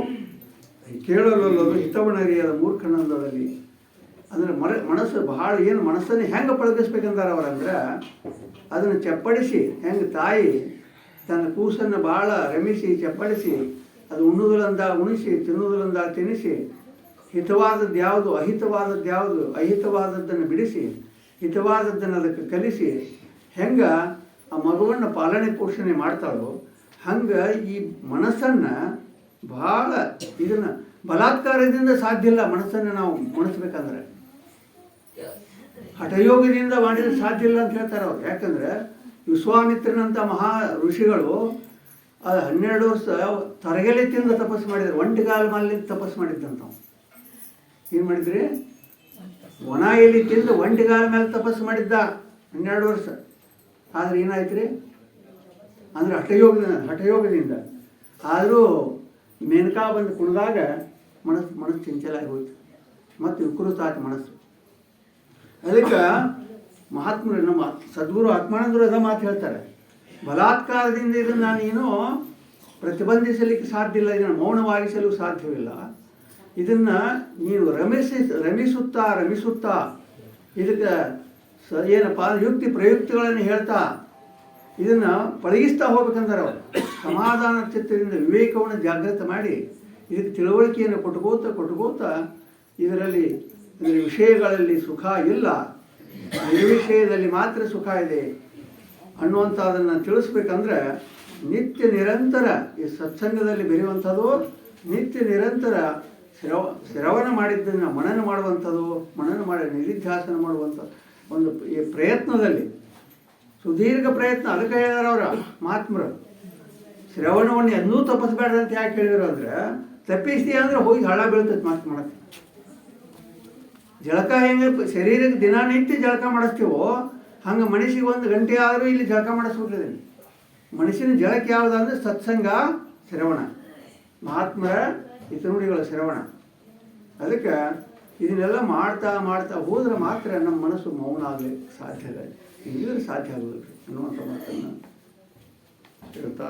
ಕೇಳಲೊಲ್ಲದು ಹಿತವಣರಿಯದ ಮೂರ್ಖನಂದದಲ್ಲಿ ಅಂದರೆ ಮನಸ್ಸು ಬಹಳ ಏನು ಮನಸ್ಸನ್ನು ಹೆಂಗೆ ಪಳಗಿಸ್ಬೇಕಂತಾರೆ ಅವರಂದ್ರೆ, ಅದನ್ನು ಚಪ್ಪಡಿಸಿ ಹೆಂಗೆ ತಾಯಿ ತನ್ನ ಕೂಸನ್ನು ಭಾಳ ರಮಿಸಿ ಚಪ್ಪಡಿಸಿ ಅದು ಉಣ್ಣುವುದರಿಂದ ಉಣಿಸಿ ತಿನ್ನುವುದರಿಂದ ತಿನ್ನಿಸಿ ಹಿತವಾದದ್ದು ಯಾವುದು ಅಹಿತವಾದದ್ದು ಯಾವುದು ಅಹಿತವಾದದ್ದನ್ನು ಬಿಡಿಸಿ ಹಿತವಾದದ್ದನ್ನು ಅದಕ್ಕೆ ಕಲಿಸಿ ಹೆಂಗೆ ಆ ಮಗುವನ್ನು ಪಾಲನೆ ಪೋಷಣೆ ಮಾಡ್ತಾಳೋ ಹಂಗೆ ಈ ಮನಸ್ಸನ್ನು ಭಾಳ ಇದನ್ನು ಬಲಾತ್ಕಾರದಿಂದ ಸಾಧ್ಯ ಇಲ್ಲ. ಮನಸ್ಸನ್ನು ನಾವು ಮುಣಿಸ್ಬೇಕಂದ್ರೆ ಹಠಯೋಗದಿಂದ ಮಾಡಿದ್ರೆ ಸಾಧ್ಯ ಇಲ್ಲ ಅಂತ ಹೇಳ್ತಾರೆ ಅವ್ರು. ಯಾಕಂದರೆ ವಿಶ್ವಾಮಿತ್ರನಂಥ ಮಹಾ ಋಷಿಗಳು 12 ವರ್ಷ ತರಗೆಲೆ ತಿಂದು ತಪಸ್ಸು ಮಾಡಿದ್ರು. ಒಂಟಿಗಾಲ ಮೇಲೆ ತಪಸ್ಸು ಮಾಡಿದ್ದಂಥವು. ಏನು ಮಾಡಿದ್ರಿ? ಒಣ ಎಲೆ ತಿಂದು ಒಂಟಿಗಾಲ ಮೇಲೆ ತಪಸ್ಸು ಮಾಡಿದ್ದ 12 ವರ್ಷ. ಆದರೆ ಏನಾಯ್ತು ರೀ ಅಂದರೆ ಹಠಯೋಗದಿಂದ. ಆದರೂ ಮೇನಕಾ ಬಂದು ಕುಣಿದಾಗ ಮನಸ್ಸು ಚಂಚಲ ಆಗೋಯ್ತು ಮತ್ತು ವಿಕೃತ ಆಯ್ತು ಮನಸ್ಸು. ಅದಕ್ಕೆ ಮಹಾತ್ಮರು ನಮ್ಮ ಸದ್ಗುರು ಆತ್ಮಾನಂದರು ಅದ ಮಾತು ಹೇಳ್ತಾರೆ, ಬಲಾತ್ಕಾರದಿಂದ ಇದನ್ನು ನೀನು ಪ್ರತಿಬಂಧಿಸಲಿಕ್ಕೆ ಸಾಧ್ಯ ಇಲ್ಲ, ಇದನ್ನು ಮೌನವಾಗಿಸಲು ಸಾಧ್ಯವಿಲ್ಲ. ಇದನ್ನು ನೀನು ರಮಿಸುತ್ತಾ ಇದಕ್ಕೆ ಏನಪ್ಪ ಯುಕ್ತಿ ಪ್ರಯುಕ್ತಿಗಳನ್ನು ಹೇಳ್ತಾ ಇದನ್ನು ಪಳಗಿಸ್ತಾ ಹೋಗ್ಬೇಕಂದ್ರೆ ಅವರು ಸಮಾಧಾನ ಚಿತ್ತದಿಂದ ವಿವೇಕವನ್ನು ಜಾಗೃತ ಮಾಡಿ ಇದಕ್ಕೆ ತಿಳುವಳಿಕೆಯನ್ನು ಕೊಟ್ಕೋತ ಇದರ ವಿಷಯಗಳಲ್ಲಿ ಸುಖ ಇಲ್ಲ, ನಿರ್ವಿಷಯದಲ್ಲಿ ಮಾತ್ರ ಸುಖ ಇದೆ ಅನ್ನುವಂಥದ್ದನ್ನು ತಿಳಿಸ್ಬೇಕಂದ್ರೆ ನಿತ್ಯ ನಿರಂತರ ಈ ಸತ್ಸಂಗದಲ್ಲಿ ಬೆರೆಯುವಂಥದ್ದು, ನಿತ್ಯ ನಿರಂತರ ಶ್ರವಣ ಮಾಡಿದ್ದನ್ನು ಮನನ ಮಾಡುವಂಥದ್ದು, ಮನನ ಮಾಡಿ ನಿಧಿಧ್ಯಾಸನ ಮಾಡುವಂಥ ಒಂದು ಈ ಪ್ರಯತ್ನದಲ್ಲಿ ಸುದೀರ್ಘ ಪ್ರಯತ್ನ. ಅದಕ್ಕೆ ಹೇಳಿದಾರೆ ಅವರ ಮಹಾತ್ಮರು, ಶ್ರವಣವನ್ನು ಎಂದೂ ತಪ್ಪಿಸ್ಬೇಡ್ರಿ ಅಂತ ಯಾಕೆ ಹೇಳಿದ್ರು ಅಂದರೆ, ತಪ್ಪಿಸ್ತೀಯ ಅಂದರೆ ಹೋಗಿ ಹಳ ಬೀಳ್ತೈತೆ ಮಾತು ಮಾಡಕ್ಕೆ. ಜಳಕ ಹೆಂಗೆ ಶರೀರಕ್ಕೆ ದಿನನಿತ್ಯ ಜಳಕ ಮಾಡಿಸ್ತೀವೋ ಹಂಗೆ ಮನುಷ್ಯಗೆ 1 ಗಂಟೆ ಆದರೂ ಇಲ್ಲಿ ಜಳಕ ಮಾಡಿಸ್ಬಿಟ್ಟಿದ್ದೀನಿ. ಮನುಷ್ಯನ ಜಳಕ ಯಾವುದಂದ್ರೆ ಸತ್ಸಂಗ, ಶ್ರವಣ, ಮಹಾತ್ಮರ ಹಿತನುಡಿಗಳ ಶ್ರವಣ. ಅದಕ್ಕೆ ಇದನ್ನೆಲ್ಲ ಮಾಡ್ತಾ ಹೋದ್ರೆ ಮಾತ್ರ ನಮ್ಮ ಮನಸ್ಸು ಮೌನ ಆಗಲಿಕ್ಕೆ ಸಾಧ್ಯ ಇದೆ, ಇಲ್ಲದ್ರೆ ಸಾಧ್ಯ ಆಗೋದಿಲ್ಲ ಅನ್ನುವಂಥ ಮಾತನ್ನು ಹೇಳ್ತಾ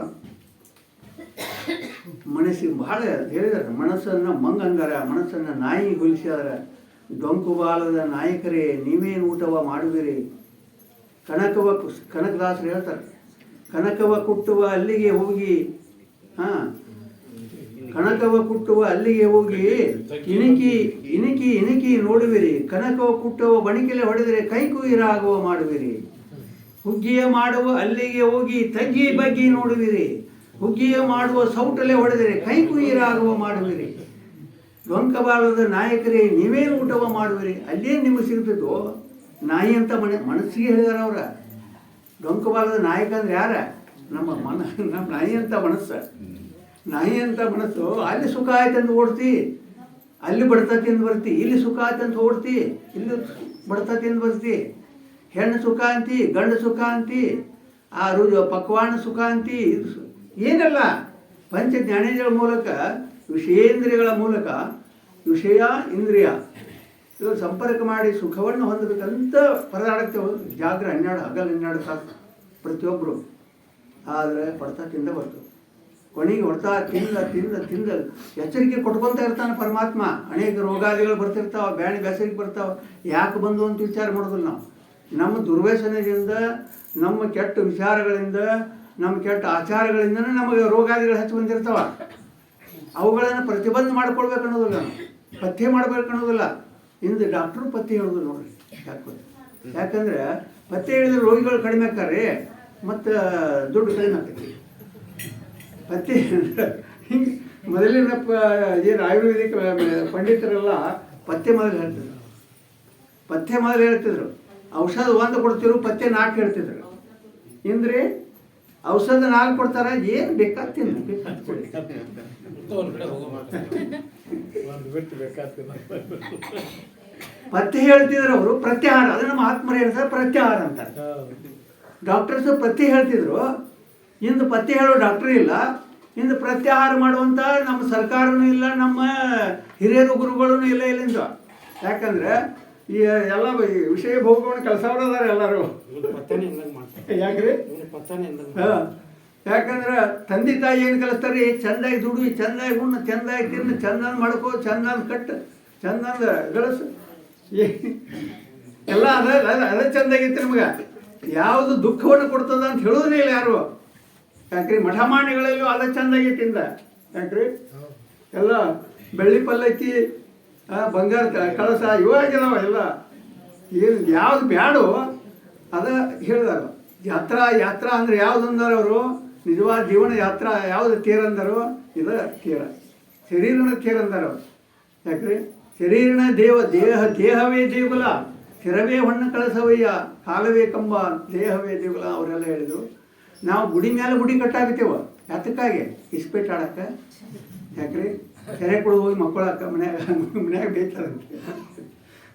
ಮನಸ್ಸಿಗೆ ಬಹಳ ಹೇಳಿದಾರೆ. ಮನಸ್ಸನ್ನು ಮಂಗಂಗಾರ, ಮನಸ್ಸನ್ನು ನಾಯಿ ಹೋಲಿಸಿದಾರೆ. ಡೊಂಕು ಬಾಲದ ನಾಯಕರೇ ನೀವೇನು ಊಟವ ಮಾಡುವಿರಿ, ಕನಕದಾಸರು ಹೇಳ್ತಾರೆ, ಕನಕವ ಕುಟ್ಟುವ ಅಲ್ಲಿಗೆ ಹೋಗಿ ಕನಕವ ಕುಟ್ಟುವ ಅಲ್ಲಿಗೆ ಹೋಗಿ ಇಣಿಕಿ ನೋಡುವಿರಿ, ಕನಕವ ಕುಟ್ಟುವ ಬಣಿಕೆಲೆ ಹೊಡೆದರೆ ಕೈ ಕುಯಿರಾಗುವ ಮಾಡುವಿರಿ, ಹುಗ್ಗಿಯ ಮಾಡುವ ಅಲ್ಲಿಗೆ ಹೋಗಿ ತಗ್ಗಿ ಬಗ್ಗಿ ನೋಡುವಿರಿ, ಹುಗ್ಗಿಯ ಮಾಡುವ ಸೌಟಲೆ ಹೊಡೆದರೆ ಕೈ ಕುಯಿರಾಗುವ ಮಾಡುವಿರಿ, ಡೊಂಕಬಾಲದ ನಾಯಕರೇ ನೀವೇನು ಊಟವ ಮಾಡುವಿರಿ. ಅಲ್ಲೇನು ನಿಮಗೆ ಸಿಗ್ತಿದ್ದು ನಾಯಿ ಅಂತ ಮನಸ್ಸಿಗೆ ಹೇಳಿದಾರೆ ಅವ್ರ. ಡೊಂಕಬಾಲದ ನಾಯಕ ಅಂದ್ರೆ ಯಾರ? ನಮ್ಮ ನಾಯಿ ಅಂತ ಮನಸ್ಸು. ನಾಯಿ ಅಂತ ಮನಸ್ಸು ಅಲ್ಲಿ ಸುಖ ಆಯ್ತಂತ ಓಡ್ತಿ, ಅಲ್ಲಿ ಬಡ್ತ ತಿಂದು ಬರ್ತಿ, ಇಲ್ಲಿ ಸುಖ ಆಯ್ತಂತ ಓಡ್ತಿ, ಇಲ್ಲಿ ಬಡ್ತ ತಿಂದು ಬರ್ತಿ. ಹೆಣ್ಣು ಸುಖ ಅಂತಿ, ಗಂಡು ಸುಖ ಅಂತಿ, ಆ ಪಕ್ವಾನ ಸುಖ ಅಂತಿ. ಇದು ಏನಲ್ಲ, ಪಂಚ ಜ್ಞಾನೇಂದ್ರಿಯಗಳ ಮೂಲಕ, ವಿಷಯೇಂದ್ರಿಯಗಳ ಮೂಲಕ ವಿಷಯ ಇಂದ್ರಿಯ ಇವರು ಸಂಪರ್ಕ ಮಾಡಿ ಸುಖವನ್ನು ಹೊಂದಬೇಕಂತ ಪರದಾಡುತ್ತೇವೆ. ಜಾಗ್ರ 12 ಹಗಲು 12 ತಾಸು ಪ್ರತಿಯೊಬ್ಬರು. ಆದರೆ ಪಡ್ತಾ ತಿಂದ ಬರ್ತವೆ. ಕೊನೆಗೆ ಹೊಡ್ತಾ ತಿಂದ ಎಚ್ಚರಿಕೆ ಕೊಟ್ಕೊತಾ ಇರ್ತಾನೆ ಪರಮಾತ್ಮ. ಅನೇಕ ರೋಗಾದಿಗಳು ಬರ್ತಿರ್ತಾವೆ, ಬ್ಯಾಣಿ ಬೇಸರಿಗೆ ಬರ್ತಾವೆ. ಯಾಕೆ ಬಂದು ಅಂತ ವಿಚಾರ ಮಾಡೋದಿಲ್ಲ ನಾವು. ನಮ್ಮ ದುರ್ವ್ಯಸನದಿಂದ, ನಮ್ಮ ಕೆಟ್ಟ ವಿಚಾರಗಳಿಂದ, ನಮ್ಮ ಕೆಟ್ಟ ಆಚಾರಗಳಿಂದನೇ ನಮಗೆ ರೋಗಾದಿಗಳು ಹೆಚ್ಚು ಬಂದಿರ್ತಾವೆ. ಅವುಗಳನ್ನು ಪ್ರತಿಬಂಧ ಮಾಡ್ಕೊಳ್ಬೇಕು ಅನ್ನೋದಿಲ್ಲ, ನಾವು ಪಥ್ಯ ಮಾಡ್ಬೇಕು ಅನ್ನೋದಿಲ್ಲ. ಇಂದು ಡಾಕ್ಟ್ರು ಪತ್ತೆ ಹೇಳೋದು ನೋಡ್ರಿ ಯಾಕಂದ್ರೆ ಪತ್ತೆ ಹೇಳಿದ್ರೆ ರೋಗಿಗಳು ಕಡಿಮೆ ಆಕ್ಕಾರೆ ಮತ್ತು ದುಡ್ಡು ಕಡಿಮೆ ಆಗ್ತೈತಿ. ಪತ್ತೆ ಹಿಂಗೆ ಮೊದಲಿನ ಏನು ಆಯುರ್ವೇದಿಕ್ ಪಂಡಿತರೆಲ್ಲ ಪತ್ತೆ ಮೊದಲು ಹೇಳ್ತಿದ್ರು. ಔಷಧ 1 ಕೊಡ್ತಿರು, ಪತ್ತೆ 4 ಹೇಳ್ತಿದ್ರು. ಇಂದ್ರಿ ಔಷಧ 4 ಕೊಡ್ತಾರ, ಏನು ಬೇಕಾಗ್ತೀನಿ ಪತ್ತೆ ಹೇಳ್ತಿದ್ರು ಅವರು. ಪ್ರತ್ಯಾಹಾರ ಅದನ್ನು ಮಹಾತ್ಮರು ಹೇಳ್ತಾರೆ, ಪ್ರತ್ಯಾಹಾರ ಅಂತ. ಡಾಕ್ಟರ್ಸ್ ಪತ್ತೆ ಹೇಳ್ತಿದ್ರು, ಇಂದು ಪತ್ತೆ ಹೇಳೋ ಡಾಕ್ಟರ್ ಇಲ್ಲ, ಇಂದು ಪ್ರತ್ಯಾಹಾರ ಮಾಡುವಂಥ ನಮ್ಮ ಸರ್ಕಾರನೂ ಇಲ್ಲ, ನಮ್ಮ ಹಿರಿಯರು ಗುರುಗಳೂ ಇಲ್ಲ ಇಲ್ಲಿಂದ. ಯಾಕಂದ್ರೆ ಈ ಎಲ್ಲ ವಿಷಯ ಭೋಗವನ್ನು ಕೆಲಸವ್ರು ಅದಾರ ಎಲ್ಲರೂ. ಯಾಕ್ರಿ? ಹಾಂ, ಯಾಕಂದ್ರೆ ತಂದೆ ತಾಯಿ ಏನು ಕಲಿಸ್ತಾರೆ? ಚಂದಾಗಿ ದುಡಿ, ಚಂದಾಗಿ ಉಣ್ಣು, ಚಂದಾಗಿ ತಿನ್ನು, ಚಂದಾಗಿ ಮಾಡ್ಕೋ, ಚಂದಾಗಿ ಕಟ್ಟು, ಚಂದಾಗಿ ಗಳಿಸು, ಎಲ್ಲ ಅದೇ ಚಂದಾಗಿತ್ತು ನಿಮ್ಗೆ. ಯಾವುದು ದುಃಖವನ್ನು ಕೊಡ್ತದ ಅಂತ ಹೇಳೋದೇ ಇಲ್ಲ ಯಾರು. ಯಾಕ್ರಿ? ಮಠಮಾಣಿಗಳಲ್ಲೂ ಅದೇ ಚಂದಾಗಿತ್ತಿಂದ. ಯಾಕ್ರಿ? ಎಲ್ಲ ಬೆಳ್ಳಿ ಪಲ್ಲಕ್ಕಿ, ಬಂಗಾರ ಕಳಸ ಇವಾಗಿದಾವ ಎಲ್ಲ. ಏನು ಯಾವ್ದು ಬ್ಯಾಡೋ ಅದ ಹೇಳಿದಾರ. ಯಾತ್ರಾ ಅಂದ್ರೆ ಯಾವ್ದು ಅಂದಾರ ಅವರು? ನಿಜವಾದ ಜೀವನ ಯಾತ್ರಾ ಯಾವ್ದು ತೇರ್ ಅಂದಾರೋ ಇದ ತೇರ, ಶರೀರನ ತೇರ್ ಅಂದಾರ ಅವ್ರು. ಯಾಕ್ರಿ? ಶರೀರನ ದೇಹವೇ ದೇಗುಲ, ಸ್ಥಿರವೇ ಹೊಣ್ಣ ಕಳಸವಯ್ಯ, ಕಾಲವೇ ಕಂಬ, ದೇಹವೇ ದೇಗುಲ ಅವರೆಲ್ಲ ಹೇಳಿದರು. ನಾವು ಗುಡಿ ಮೇಲೆ ಗುಡಿ ಕಟ್ಟಾಕತ್ತೇವ. ಯಾತಕ್ಕಾಗಿ? ಇಸ್ಪೇಟ್ ಆಡಕ್ಕೆ. ಯಾಕ್ರಿ? ಕೆರೆ ಕೊಡು ಹೋಗಿ ಮಕ್ಕಳಕ್ಕ ಮನ್ಯಾಗ ಬೇಯ್ತಾರಂತೆ.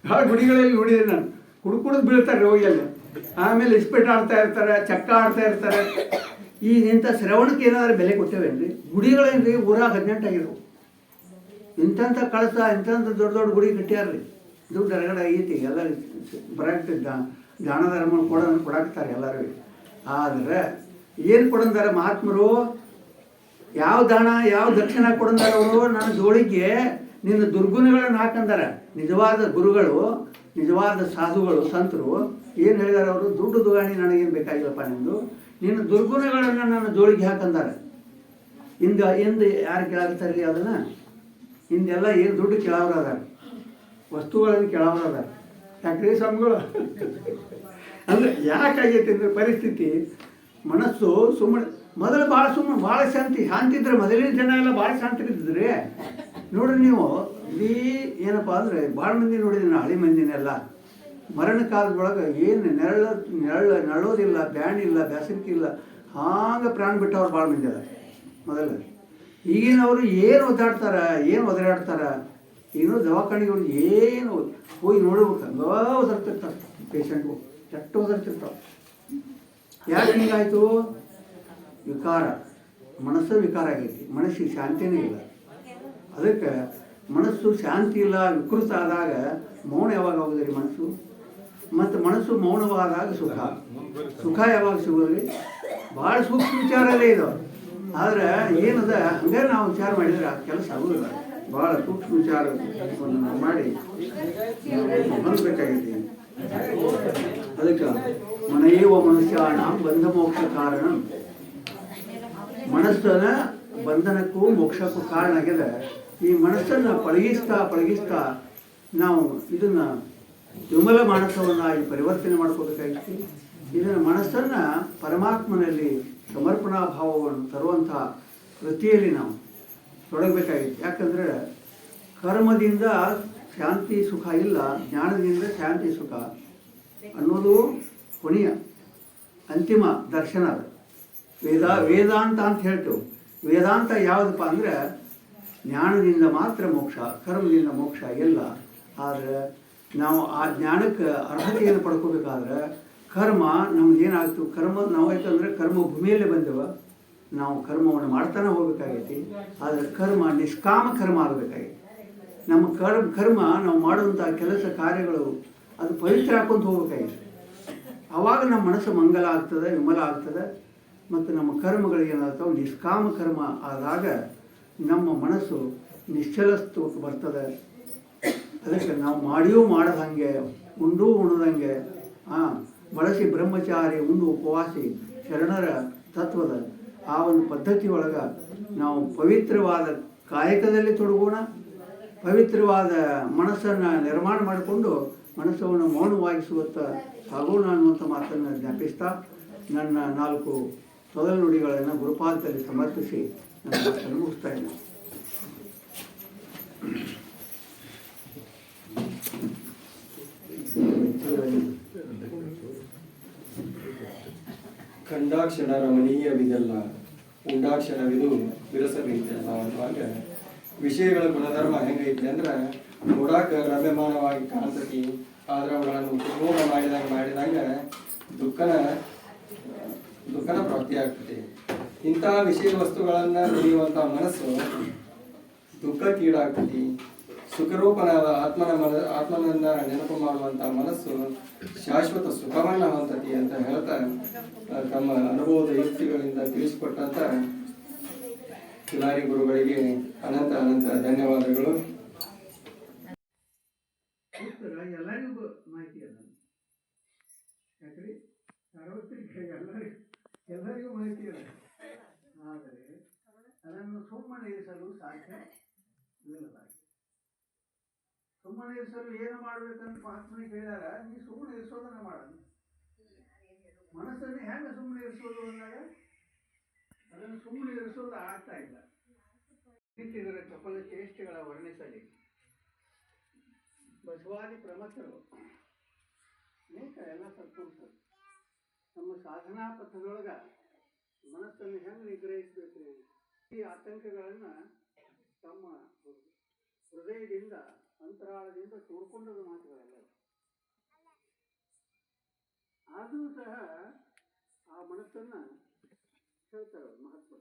ಭಾಳ ಗುಡಿಗಳಲ್ಲಿ ನೋಡಿದೆ ನಾನು. ಕುಡ್ದು ಬೀಳ್ತಾರೆ ಹೋಗಿಯಲ್ಲಿ. ಆಮೇಲೆ ಇಸ್ಪೇಟ್ ಆಡ್ತಾ ಇರ್ತಾರೆ, ಚಕ್ಕ ಆಡ್ತಾ ಇರ್ತಾರೆ. ಈಗ ಇಂಥ ಶ್ರವಣಕ್ಕೆ ಏನಾದರೂ ಬೆಲೆ ಕೊಟ್ಟೇವೇನ್ರಿ? ಗುಡಿಗಳೇನ್ರಿ ಊರಾಗ 18 ಆಗಿರ್ಬೇಕು. ಇಂಥ ಕಳಸ ಇಂಥ ದೊಡ್ಡ ಗುಡಿ ಕಟ್ಟ್ಯಾರ್ರಿ. ದುಡ್ಡು ಹೊರಗಡೆ ಐತಿ, ಎಲ್ಲ ಬರಕ್ಕೆ ದಾನ ಧರ್ಮ ಕೊಡಾಕ್ತಾರೆ ಎಲ್ಲರೂ. ಆದರೆ ಏನು ಕೊಡಂದಾರ ಮಹಾತ್ಮರು? ಯಾವ ದಾನ ಯಾವ ದಕ್ಷಿಣ ಕೊಡಂದಾರ ಅವರು? ನನ್ನ ಜೋಳಿಗೆ ನಿನ್ನ ದುರ್ಗುಣಗಳನ್ನು ಹಾಕಂದಾರ. ನಿಜವಾದ ಗುರುಗಳು, ನಿಜವಾದ ಸಾಧುಗಳು, ಸಂತರು ಏನು ಹೇಳಿದಾರೆ ಅವರು? ದುಡ್ಡು ದುಗಾಣಿ ನನಗೇನು ಬೇಕಾಗಿಲ್ಲಪ್ಪ, ನಿಂದು ನಿನ್ನ ದುರ್ಗುಣಗಳನ್ನು ನನ್ನ ಜೋಳಿಗೆ ಹಾಕಂದಾರ. ಹಿಂದೆ ಯಾರು ಕೇಳಾಗ್ತಾರ್ರಿ ಅದನ್ನು? ಹಿಂದೆಲ್ಲ ಏನು ದುಡ್ಡು ಕೇಳೋರು ಅದಾರ, ವಸ್ತುಗಳನ್ನು ಕೇಳೋರು ಅದಾರ. ಯಾಕ್ರಿ ಸ್ವಾಮಿಗಳು? ಅಂದರೆ ಯಾಕಾಗೈತೆ ಅಂದರೆ ಪರಿಸ್ಥಿತಿ, ಮನಸ್ಸು ಸುಮ್ಮನೆ ಮೊದಲು ಭಾಳ ಶಾಂತಿ ಇದ್ರೆ. ಮೊದಲಿನ ಜನ ಎಲ್ಲ ಭಾಳ ಶಾಂತಿ ಇದ್ದಿದ್ರಿ. ನೋಡ್ರಿ ನೀವು ಇಡೀ ಏನಪ್ಪ ಅಂದರೆ ಭಾಳ ಮಂದಿ ನೋಡಿದ್ರಿ ನಾವು, ಹಳಿ ಮಂದಿನೆಲ್ಲ ಮರಣ ಕಾಲದೊಳಗೆ ಏನು ನಳೋದಿಲ್ಲ, ಬ್ಯಾಂಡ್ ಇಲ್ಲ, ಬ್ಯಾಸರಿಕೆ ಇಲ್ಲ, ಹಾಗೆ ಪ್ರಾಣ ಬಿಟ್ಟವ್ರು ಭಾಳ ಮಂದಿ ಅದ. ಮೊದಲು ಈಗಿನವರು ಏನು ಒದರಾಡ್ತಾರ, ಏನೋ ದವಾಖಾನೆಗಳು ಏನು ಹೋಗಿ ನೋಡ್ಬೇಕು, ಹಂಗ ಒದರ್ತಿರ್ತಾರೆ ಪೇಷಂಟ್ಗಳು, ಕೆಟ್ಟ ಒದರ್ತಿರ್ತಾವೆ. ಯಾಕೆ ಹಿಂಗಾಯ್ತು? ವಿಕಾರ, ಮನಸ್ಸು ವಿಕಾರ ಆಗೈತಿ. ಮನಸ್ಸಿಗೆ ಶಾಂತಿನೇ ಇಲ್ಲ. ಅದಕ್ಕೆ ಮನಸ್ಸು ಶಾಂತಿ ಇಲ್ಲ, ವಿಕೃತ ಆದಾಗ ಮೌನ ಯಾವಾಗ ಆಗೋದ್ರಿ ಮನಸ್ಸು? ಮತ್ತು ಮನಸ್ಸು ಮೌನವಾದಾಗ ಸುಖ ಯಾವಾಗ ಸಿಗೋದ್ರಿ? ಭಾಳ ಸೂಕ್ಷ್ಮ ವಿಚಾರಲ್ಲೇ ಇದು. ಆದರೆ ಏನದ ಹಂಗೆ ನಾವು ವಿಚಾರ ಮಾಡಿದರೆ ಆ ಕೆಲಸ ಆಗೋದಿಲ್ಲ. ಭಾಳ ಸೂಕ್ಷ್ಮ ವಿಚಾರವನ್ನು ನಾವು ಮಾಡಿ ಹೊಂದಬೇಕಾಗೈತಿ. ಅದಕ್ಕೆ ಮನೆಯವ ಮನುಷ್ಯಾಣ ಬಂಧ ಮೋಕ್ಷ ಕಾರಣ. ಮನಸ್ಸನ್ನ ಬಂಧನಕ್ಕೂ ಮೋಕ್ಷಕ್ಕೂ ಕಾರಣ ಆಗಿದೆ. ಈ ಮನಸ್ಸನ್ನು ಪಳಗಿಸ್ತಾ ನಾವು ಇದನ್ನು ವಿಮಲ ಮಾನಸವನ್ನಾಗಿ ಪರಿವರ್ತನೆ ಮಾಡ್ಕೋಬೇಕಾಗಿತ್ತು. ಇದನ್ನು ಮನಸ್ಸನ್ನು ಪರಮಾತ್ಮನಲ್ಲಿ ಸಮರ್ಪಣಾ ಭಾವವನ್ನು ತರುವಂಥ ವೃತ್ತಿಯಲ್ಲಿ ನಾವು ತೊಡಗಬೇಕಾಗಿತ್ತು. ಯಾಕಂದರೆ ಕರ್ಮದಿಂದ ಶಾಂತಿ ಸುಖ ಇಲ್ಲ, ಜ್ಞಾನದಿಂದ ಶಾಂತಿ ಸುಖ ಅನ್ನೋದು ಕೊನೆಯ ಅಂತಿಮ ದರ್ಶನ. ಅದು ವೇದಾಂತ ಅಂತ ಹೇಳ್ತೇವೆ. ವೇದಾಂತ ಯಾವುದಪ್ಪ ಅಂದರೆ ಜ್ಞಾನದಿಂದ ಮಾತ್ರ ಮೋಕ್ಷ, ಕರ್ಮದಿಂದ ಮೋಕ್ಷ ಇಲ್ಲ. ಆದರೆ ನಾವು ಆ ಜ್ಞಾನಕ್ಕೆ ಅರ್ಹತೆಯನ್ನು ಪಡ್ಕೋಬೇಕಾದ್ರೆ ಕರ್ಮ ನಮ್ಗೇನಾಗ್ತು? ನಾವು ಯಾಕಂದರೆ ಕರ್ಮ ಭೂಮಿಯಲ್ಲೇ ಬಂದೆವ, ನಾವು ಕರ್ಮವನ್ನು ಮಾಡ್ತಾನೆ ಹೋಗ್ಬೇಕಾಗೈತಿ. ಆದರೆ ಕರ್ಮ ನಿಷ್ಕಾಮ ಕರ್ಮ ಆಗಬೇಕಾಗೈತಿ. ನಮ್ಮ ಕರ್ಮ ನಾವು ಮಾಡುವಂಥ ಕೆಲಸ ಕಾರ್ಯಗಳು ಅದು ಪವಿತ್ರ ಹಾಕೊಂತ ಹೋಗ್ಬೇಕಾಗೈತಿ. ಆವಾಗ ನಮ್ಮ ಮನಸ್ಸು ಮಂಗಲ ಆಗ್ತದೆ, ವಿಮಲ ಆಗ್ತದೆ. ಮತ್ತು ನಮ್ಮ ಕರ್ಮಗಳಿಗೇನಾಗ್ತಾವೆ ನಿಷ್ಕಾಮ ಕರ್ಮ ಆದಾಗ ನಮ್ಮ ಮನಸ್ಸು ನಿಶ್ಚಲತ್ವಕ್ಕೆ ಬರ್ತದೆ. ಅದಕ್ಕೆ ನಾವು ಮಾಡಿಯೂ ಮಾಡದಂಗೆ, ಉಂಡೂ ಉಣದಂಗೆ, ಬಳಸಿ ಬ್ರಹ್ಮಚಾರಿ, ಉಂಡು ಉಪವಾಸಿ, ಶರಣರ ತತ್ವದ ಆ ಒಂದು ಪದ್ಧತಿ ಒಳಗೆ ನಾವು ಪವಿತ್ರವಾದ ಕಾಯಕದಲ್ಲಿ ತೊಡಗೋಣ, ಪವಿತ್ರವಾದ ಮನಸ್ಸನ್ನು ನಿರ್ಮಾಣ ಮಾಡಿಕೊಂಡು ಮನಸ್ಸನ್ನು ಮೌನವಾಗಿಸುವತ್ತ ಆಗೋಣ ಅನ್ನುವಂಥ ಮಾತನ್ನು ಜ್ಞಾಪಿಸ್ತಾ ನನ್ನ 4 ತೊದಲು ನುಡಿಗಳನ್ನು ಗುರುಪಾದದಲ್ಲಿ ಸಮರ್ಪಿಸಿ ನನ್ನ ಮಾತನ್ನು ಮುಗಿಸ್ತಾ ಇದ್ದೇನೆ. ಖಂಡಾಕ್ಷರ ರಮಣೀಯವಿದೆಲ್ಲ ಉಂಡಾಕ್ಷರವಿದು ವಿರಸವಿದೆಲ್ಲ ಅನ್ನುವಾಗ ವಿಷಯಗಳ ಗುಣಧರ್ಮ ಹೆಂಗೈತಿ ಅಂದ್ರೆ ನೋಡಾಕ ರಮ್ಯಮಾನವಾಗಿ ಕಾಣ್ತತಿ, ಆದ್ರೆ ಅವುಗಳನ್ನು ಉಪಭೋಗ ಮಾಡಿದಂಗ ದುಃಖನ ಪ್ರಾಪ್ತಿ ಆಗ್ತದೆ. ಇಂತಹ ವಿಷಯ ವಸ್ತುಗಳನ್ನ ತಿಳಿಯುವಂತ ಮನಸ್ಸು ದುಃಖಕ್ಕೀಡಾಗ್ತತಿ. ಸುಖರೂಪನಾದ ಆತ್ಮನನ್ನ ನೆನಪು ಮಾಡುವಂತ ಮನಸ್ಸು ಶಾಶ್ವತ ಸುಖವನ್ನ ಹೊಂದತಿ ಅಂತ ಹೇಳ್ತಾ ತಮ್ಮ ಅನುಭವದ ಯುಕ್ತಿಗಳಿಂದ ತಿಳಿಸಿಕೊಟ್ಟಂತ ಕಿಲಾರಿ ಗುರುಗಳಿಗೆ ಅನಂತ ಅನಂತ ಧನ್ಯವಾದಗಳು. ಎಲ್ಲರಿಗೂ ಮಾಹಿತಿ ಅದ, ಯಾಕ್ರಿ ಸಾರ್ವತ್ರಿಕ ಎಲ್ಲರಿಗೂ ಮಾಹಿತಿ ಅದ. ಆದರೆ ಅದನ್ನು ಸುಮ್ಮನೆ ಇರಿಸಲು ಸಾಧ್ಯ ಇಲ್ಲ. ಸುಮ್ಮನೆ ಇರಿಸಲು ಏನು ಮಾಡ್ಬೇಕಂತ ಮಹಾತ್ಮನಿಗೆ ಹೇಳಿದಾರ, ನೀ ಸುಮ್ಮನೆ ಇರಿಸೋದನ್ನ ಮಾಡೋದು. ಮನಸ್ಸನ್ನು ಹೆಂಗೆ ಸುಮ್ಮನೆ ಇರಿಸೋದು ಅಂದಾಗ ಅದನ್ನು ಸುಮ್ಮನೆ ಇರಿಸೋದು ಆಗ್ತಾ ಇಲ್ಲ. ಇದರ ಚಪಲ ಚೇಷ್ಟೆಗಳ ವರ್ಣಿಸಲಿ ಬಸವಾದಿ ಪ್ರಮಥರು ಅನೇಕ ಎಲ್ಲ ಸತ್ಪುರುಷರು ನಮ್ಮ ಸಾಧನಾ ಪಥದೊಳಗ ಮನಸ್ಸನ್ನು ಹೆಂಗೆ ನಿಗ್ರಹಿಸಬೇಕು, ಈ ಆತಂಕಗಳನ್ನು ತಮ್ಮ ಹೃದಯದಿಂದ ಅಂತರಾಳದಿಂದ ತೋಡ್ಕೊಂಡದ ಮಾತುಗಳೆಲ್ಲ. ಆದರೂ ಸಹ ಆ ಮನಸ್ಸನ್ನು ಹೇಳ್ತಾರೆ ಮಹತ್ವ.